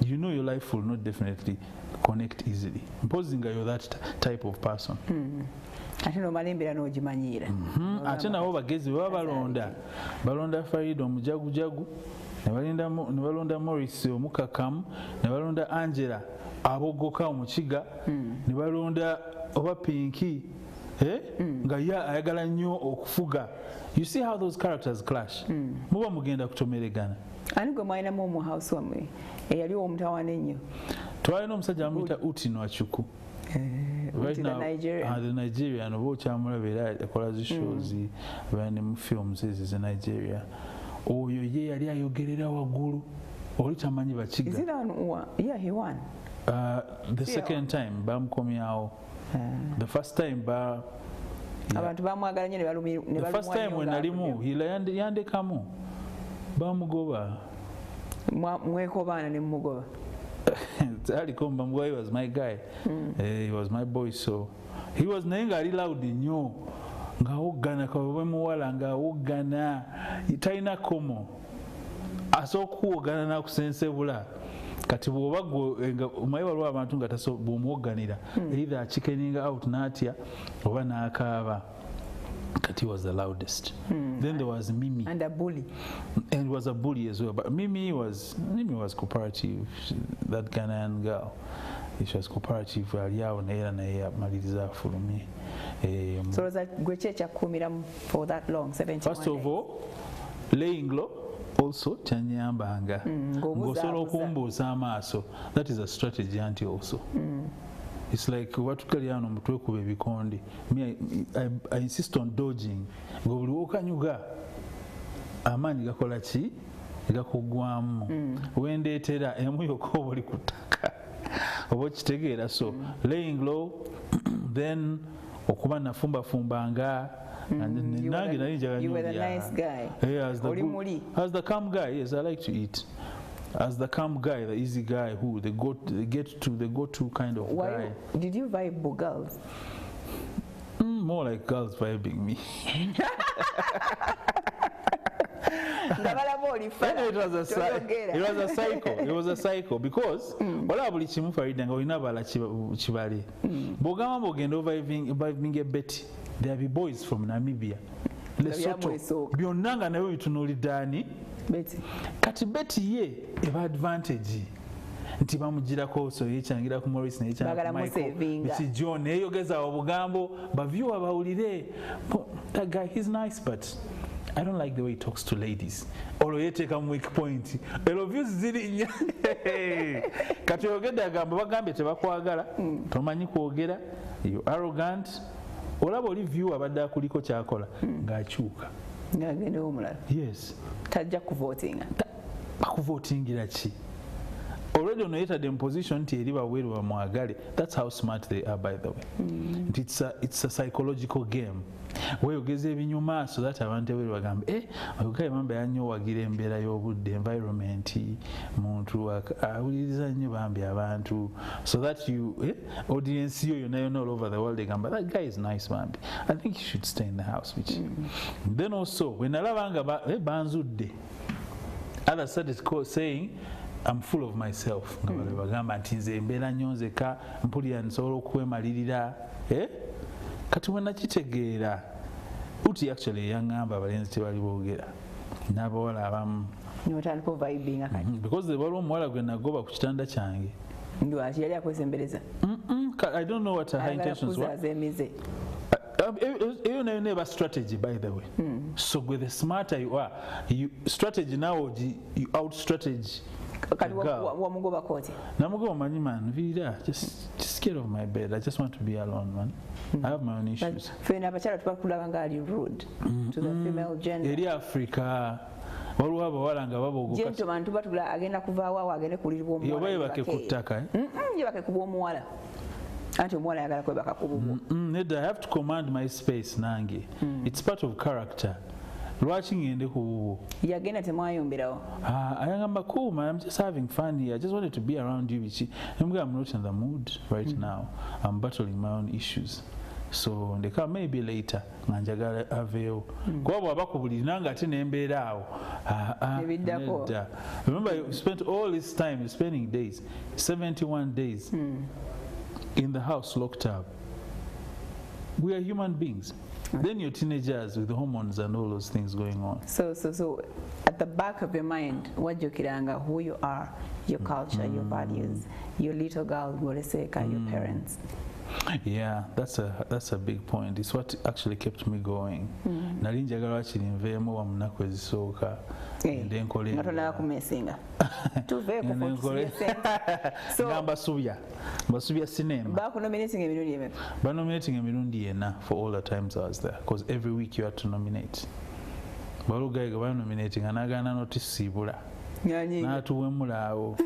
You know your life will not definitely connect easily. Imposing you're that type of person. Ate n'omalembera n'ogimanyiira. Ate nabo bagezi baba balonda Farid omujagujagu ne balonda Morris omukakamu ne balonda Angela abogoka omukiga ne balonda oba Pinky nga ayagala nnyo okufuga. You see how those characters clash. Muba mugenda kutomeregana. Ani gwe mwalinamu omu house wammwe eyaliwo omutawaana ennyo? Twalina omusajja amuyita Uti Nwachuku. Right now, the Nigerian oba okyamulaba era akola zi shows ne mu films ezi Nigeria. Oyo ye yali ayogerera waggulu oli tamanyi bakiga. Is it on? Yeah, he won. The second time bamukomyawo. The first time abantu bamwagala nnyo ne balumira. The first time when nalimu yandekamu bamugoba. Mwekobaana ne mumugoba. Ali Komba Mugwai was my guy. He was my boy, so he was naye ngaali loud nnyo ng'awoggana kawe muwala ng'awoggana talina komo asooka okuwoggana n'akusensebula kati bw'oba omanyi waliwo abantu nga bw'omuwogganira either achikeninga out n'atya oba n'akaaba Kati was the loudest. Then there was Mimi. And a bully. And was a bully as well. But Mimi was cooperative, that Ghanaian girl. She was cooperative. So was that Gwechecha Kumiram for that long, 71 First of all, laying low. Also, Chanyambanga. Ngosolo kumbuza amaso. That is a strategy anti also. It's like what Kaliano mutwe kube bikondi. Me, I insist on dodging. Ngobuli okanyuga. Amani gakola chi gakugwamu. Wendetera emu yoko buli kutaka. Obo kitegeera so laying low then okuba nafumba fumbanga. And you were the nice guy. Yeah, as the calm guy, yes, I like to eat. As the calm guy, the easy guy who the go-to kind of guy. Did you vibe girls? More like girls vibing me. It was a cycle. It was a cycle because wala buli kimu Farida nga olina bala kibale. Bogamba bogenda vibing a Betty. There be boys from Namibia. Lesotho. Byonna nga nawe bitunulidde ani? Betty. Kati Betty ye eba advantage. Nti bamugirako so yechangira ku Morris ne yechangira ku Michael. Nti John eyogeza obugambo baviewer bawulire. That guy, he's nice, but I don't like the way he talks to ladies. Olwo yeteeka mu weak point. Elo views ziri nya. Kati oyogedde agamba bagambe tebakwagala. Tomanyi kwogera. You arrogant. Olaba oli view abadde akuliko kyakola ng'akyuka. Ng'agenda omulala. Yes. Tajja kuvotinga. Bakuvotingira ki? Already on the position nti eri baweeru bamwagale. That's how smart they are, by the way. It's a psychological game. Weeyogeza ebinyuma so that abantu ebeeru bagambe ogaye bambe yanyowagira embeera y'obudde environment muntu awuliriza nnyo bambi abantu so that you audience yo yonna all over the world egamba that guy is nice bambi. I think he should stay in the house with you. Then also when nalaba nga banzudde others started saying I'm full of myself. Bagamba nti nze embeera nnyo nzeka mpulira nsobola okwemalirira kati when nakitegeera uti actually yangamba abalenzi tebali boogera n'abawala abamu n'otandika vibing akati because waliwo omuwala gwe nagoba ku kitanda kyange ndwaki yali akwesembereza. I don't know what her intentions were. You know strategy, by the way. So with the smarter you are, strategy now you out strategy. Wamugoba koti. Namugoba manyi man, vida just scared of my bed. I just want to be alone, man. I have my own issues. Fena abachara tubakulaba nga ali rude to the female gender. Eri Africa. Waliwo abawala nga babogoka. Gentleman tubatula agenda kuvaawo agende kulirwa omuwala. Yobaye bake kuttaka. Ye bake kuba omuwala. Anti omuwala ayagala kwebaka kububu. I have to command my space nange. It's part of character. Lwaki ngende ku yagenda temwayomberawo. Ayagamba cool man, I'm just having fun here. I just wanted to be around you. I'm not in the mood right now. I'm battling my own issues. So ndeka maybe later nanjagala aveyo. Kwa bwabakubulira nanga ate nembeera awo. Remember you spent all this time, you're spending days, 71 days in the house locked up. We are human beings. Then you're teenagers with hormones and all those things going on. So at the back of your mind, what jokiranga, who you are, your culture, your values, your little girl, your parents. Yeah, that's a big point. It's what actually kept me going. Nali njagala wakiri nveemu wa munaku ezisooka ndenkola nga tonaba kumesinga tuveeko mbasubya sinema bakunominating emirundi emeka banominating emirundi ena for all the times I was there because every week you had to nominate balugayi ga banominating anagaana notisiibula n'atuwemulaawo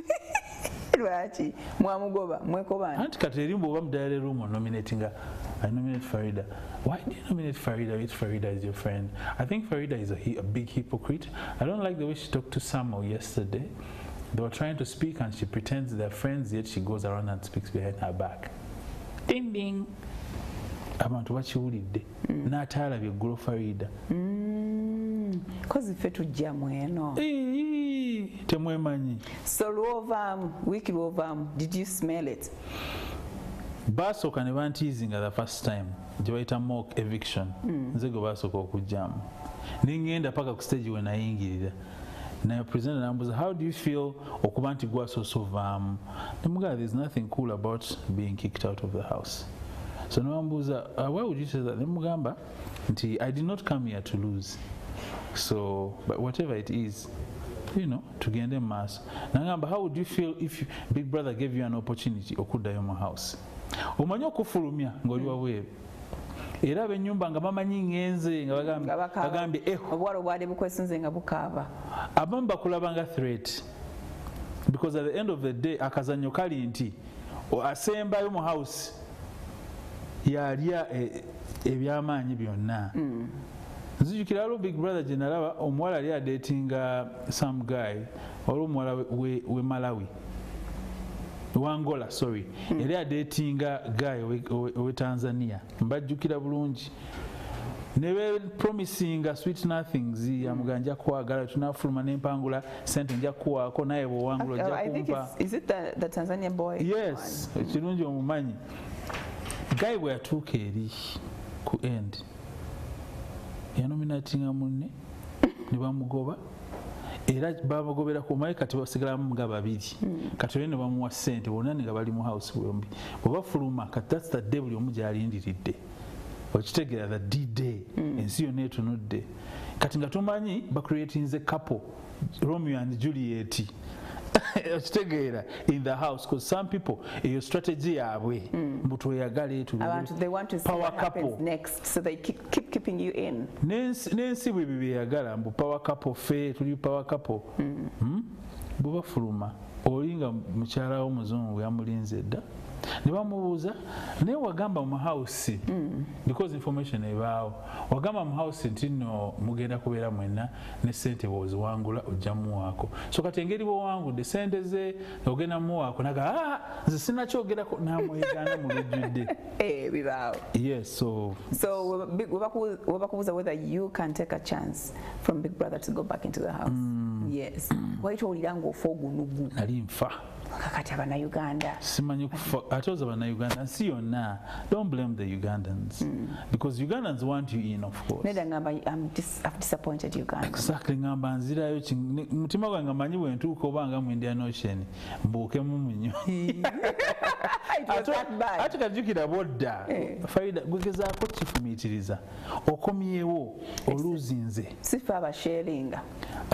lwaki mwamugoba mwekobana anti kati eri bw'oba mudayale room nominating I nominate Farida. Why do you nominate Farida if Farida is your friend? I think Farida is a big hypocrite. I don't like the way she talked to Samuel yesterday. They were trying to speak and she pretends they're friends, yet she goes around and speaks behind her back. Ding ding. Abantu bakiwulidde n'ataalabye eggulo Farida. Kozi ffe tujja mweno. Temwemanyi. So lwovaamu, wiiki lwovaamu, did you smell it? basooka ne banteasinga the first time gye bayita mock eviction nze gwe basooka okujjamu nengenda paka ku stage we nayingirira naye presenter nambuza how do you feel okuba nti gwasoose ovaamu nemugamba there's nothing cool about being kicked out of the house so newambuuza why would you say that nemugamba nti I did not come here to lose so but whatever it is you know tugende mu maaso nagamba how would you feel if big brother gave you an opportunity okuddayo mu house omanyi okufulumya ng'oli wabweru era ab'ennyumba nga bamanyi ngenze nga bagambye obuwala obwali bukwesunze nga bukaaba abamu bakulaba nga threat because at the end of the day akazannyo kali nti asembayo mu house yalya ebyamaanyi byonna nzijukira waliwo big brother gye nalaba omuwala yali adeetinga some guy waliwo omuwala we Malawi Wangola sorry yali adeetinga guy owe Tanzania mbajjukira bulungi ne promisinga sweet nothings amuganja kwagala tunafuluma n'empangula sente nja kuwaako naye bw'owangula ojja kumpa is it the Tanzanian boy yes ekirungi omumanyi guy bwe yatuuka eri ku end yanominatinga munne ne bamugoba era babagobera ku mayi kati basigalamu nga babiri kati ne bamuwa ssente bonna nga bali mu house bombi bwe bafuluma kati that's the day buli omu gy'alindiridde okitegeera the D-Day ensi yonna etunudde kati nga tumanyi bacreatinze couple Romeo and Juliet okitegeera in the house because some people eyo strategy yaabwe mbu tweyagale they want to see what happens next so they keep keeping you in n'ensi bwe bibeyagala mbu power couple fe tuli power couple bwe bafuluma olinga mukyala w'omuzungu yamulinze dda ne bamubuuza naye wagamba mu house because information ebaawo wagamba mu house nti nno mugenda kubeera mwenna ne ssente bw'oziwangula ojja muwaako so kati engeri bw'owangudde ssente ze ogenda muwaako naga nze sinakyogerako n'amwegaana mu lujjudde bibaawo yes so webakubuuza whether you can take a chance from big brother to go back into the house yes waita olira ng'ofa ogunugu nali nfa kakati abannayuganda simanyi kufa ate oza bannayuganda nsi yonna don't blame the Ugandans because Ugandans want you in of course neda ngamba I've disappointed Uganda exactly ngamba nzirayo mutima gwange manyi bwe ntuuka obanga mu Indian Ocean mbuukemu munyo ate kajjukira bodda faida gwegezaako kifumiitiriza okomyewo oluzinze sifa abasharinga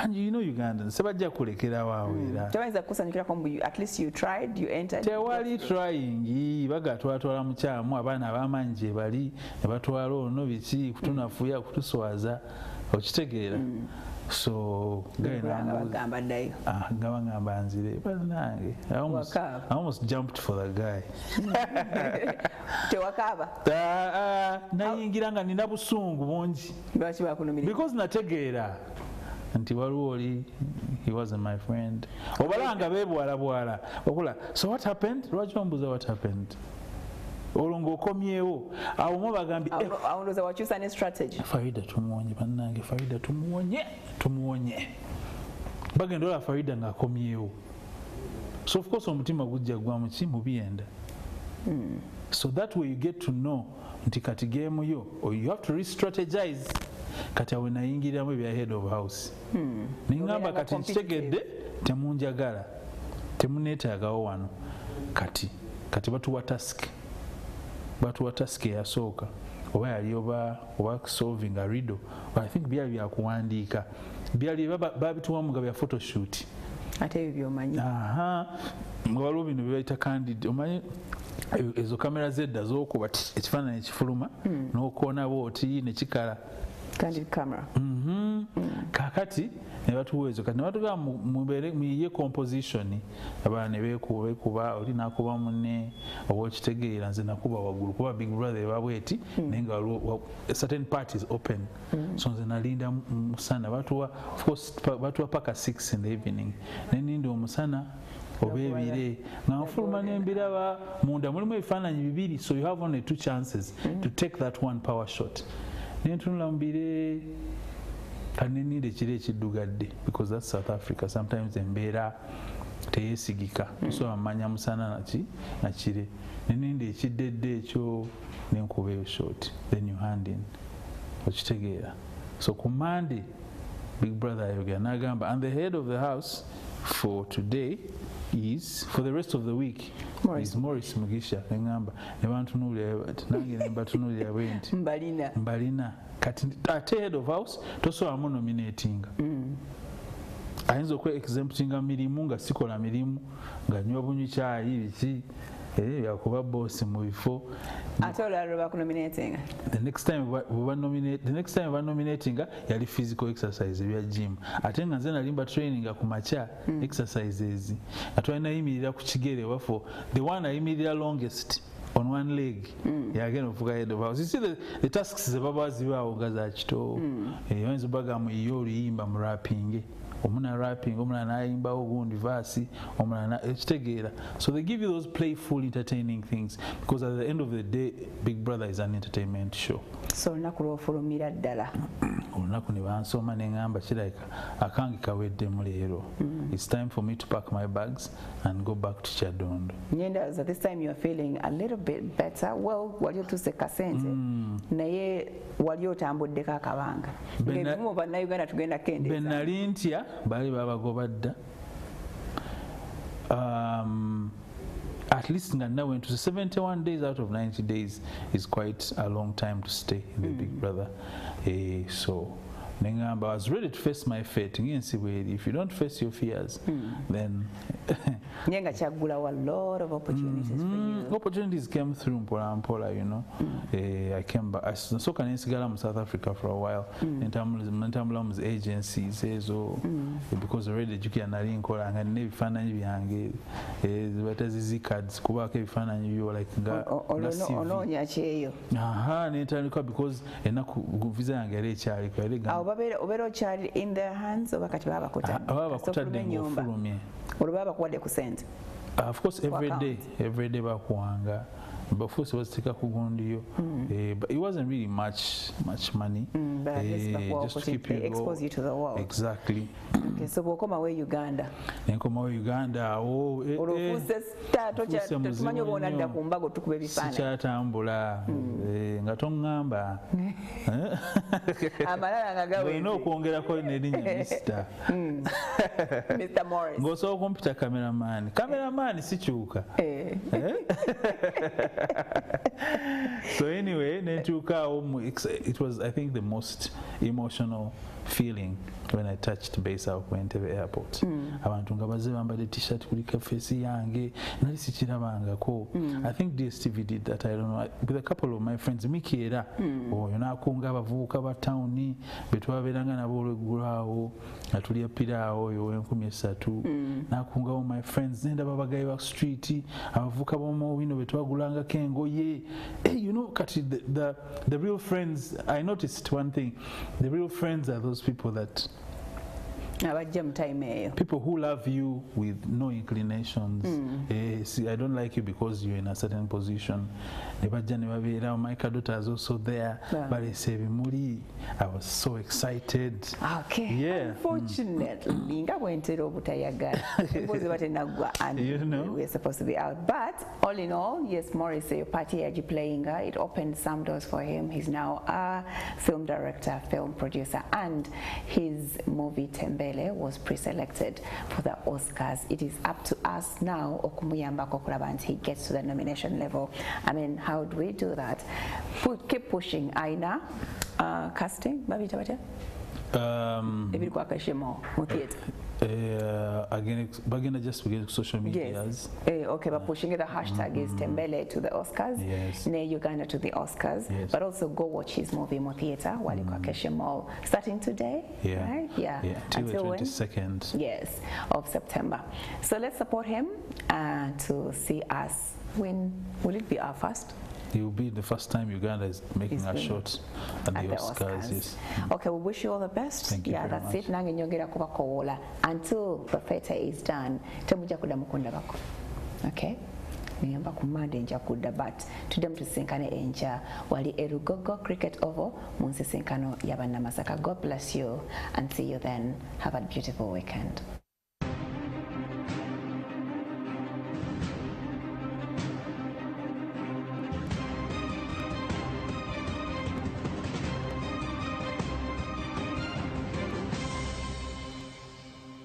and you know Ugandans sebajja kulekerawo aweera tebayinza kusanyukirako mbu at least you tried you entered tewali trying bagatwatwala mukyamu abaana ab'amaanyi gye bali ne batwala ono biki kutunafuya kutuswaza okitegeera so bagamba ddayo nga bagamba nzire banange I almost jumped for the guy tewakaaba nayingira nga nina busungu bungi lwaki bakunumirira because nategeera nti waliwo oli he wasn't my friend obalanga beebwalabwala okula so what happened lwaki ombuuza what happened olwo ng'okomyewo awo mu bagambye awondoza wakyusa ne strategy Farida tumuwonye bannange Farida tumuwonye bagenda ola Farida ng'akomyewo so of course omutima gujja gwamu ki mu byenda so that way you get to know nti kati game yo or you have to re-strategize kati awe nayingiriramu ebya head of house ningamba kati nkitegedde temunjagala temuneetaagawo wano kati batuwa task eyasooka oba yali oba solving a riddle I think byali byakuwandiika byali babituwamu nga bya photoshoot ate ebyo byomanyi waliwo bino byebayita candid omanyi ezo kamera zedda z'okuba ekifaananyi ekifuluma n'okoona booti nekikala candid camera kakati ne batuweezo kati ne batugamba muyiye composition abaana ne beekuba oli nakuba munne oba okitegeera nze nakuba waggulu kuba big brother ebabweti naye nga waliwo certain parties open so nze nalinda musana batuwa paka 6 in the evening neninda omusana oba ebire nga nfuluma nembiraba munda mulimu ebifaananyi bibiri so you have only 2 chances to take that one power shot nentunula mubire kanenire kiri ekiddugadde because that's South Africa sometimes embeera teyesigika so amanya musana na kire neninde ekidedde ekyo nenkuba eyo short then you hand in okitegeera so ku Monday big brother ayogera n'agamba and the head of the house for today is for the rest of the week is Morris Mugisha ngamba ne bantunuulira nange ne batunuulira bwenti mbalina kati ate head of house tosobola nominating ayinza okwe exemptinga mirimu nga sikola mirimu nga nywa bunywi kyayi biki yakuba boss mu bifo ate olwaliro bakunominating the next time we nominating yali physical exercise ebya gym ate nga nze nalimba training ku macha exercises atwalina yimirira ku kigere wafo the one ayimirira longest on one leg yagenda okuvuga head of house. You see the tasks zebaba zibaawo nga za kito oyinza baga mu iyo oluyimba mu rapping omuna rapping omuna nayimba ogundi verse omuna ekitegeera so they give you those playful entertaining things because at the end of the day Big Brother is an entertainment show. So olunaku lw'ofulumira ddala olunaku ne bansoma ne ngamba kirayika akange kaweddemu leero it's time for me to pack my bags and go back to Kyadondo. Nyenda, this time you are feeling a little bit better. Well, wali otuse Kasente naye wali otambuddeko akabanga ng'ebimu bannayuganda tugenda kendeeza benali ntya bali babagobadda at least now into 71 days out of 90 days is quite a long time to stay in the Big Brother. So I was ready to face my fate. If you don't face your fears, then Nyenga chagula a lot of opportunities for you. Opportunities came through Mpola, you know. I came back. I so can in South Africa for a while. In terms of agencies, because already you can nkola and never find any behind what is the cards kuba ke bifana you like ononya cheyo. Aha, because enaku visa yange ere kyali kwa obero child in their hands or bakati baba bakutadde ngofulumye olubaba kuwadde ku sente. Of course every day bakuwanga but first was take kugundiyo but it wasn't really much money just to keep you expose you to the world. Exactly. Okay, so bwokoma we Uganda olufuse tato tumanyi oba onadda ku mbago tukube ebifaananyi sikyatambula nga toŋŋamba amalala nga gawe olina okwongerako n'erinnya Mr. Morris ng'osobola okumpita cameraman sikyuka so anyway it was I think the most emotional feeling when I touched base out Entebbe airport abantu nga bazze bambadde t-shirt kuliko face yange nali sikirabangako. I think DSTV did that, I don't know, with a couple of my friends Miki era oyo nakunga abavubuka ba town betwabeeranga nabo olweggulaawo atulya piraawo oyo w'Enkumi-3 nakungawo my friends nenda babagayi ba street abavubuka b'omubino betwagulangako engoye. You know kati the real friends, I noticed one thing, the real friends are those people that people who love you with no inclinations. See, I don't like you because you're in a certain position. My daughter is also there, but I say I was so excited. Okay. Yeah. Unfortunately, you know, we're supposed to be out. But all in all, yes, Morris, your party are playing. It opened some doors for him. He's now a film director, film producer, and his movie Tembe was pre-selected for the Oscars. It is up to us now okumuyamba kokulaba nti he gets to the nomination level. I mean, how do we do that? Keep pushing. Aina casting babita batya ebiri kwakashemo mu theater again bagenda just begin social media. Yes. Okay, but pushing the hashtag is Tembele to the Oscars, ne Uganda to the Oscars, but also go watch his movie Mo Theatre while you Mall starting today, right? Yeah. Till the 22nd. Yes, of September. So let's support him to see us win. Will it be our first? It will be the first time Uganda is making a shot at the Oscars. Yes. Okay, we wish you all the best. Thank you very that's much. It. Nange nyongera kuba kowola until the fete is done. Temuja kuda mukunda bako. Okay? Niyamba kumande nja kuda but tudde mutusinkane enja wali Erugogo Cricket Oval mu nsisinkano y'abannamasaka. God bless you and see you then. Have a beautiful weekend.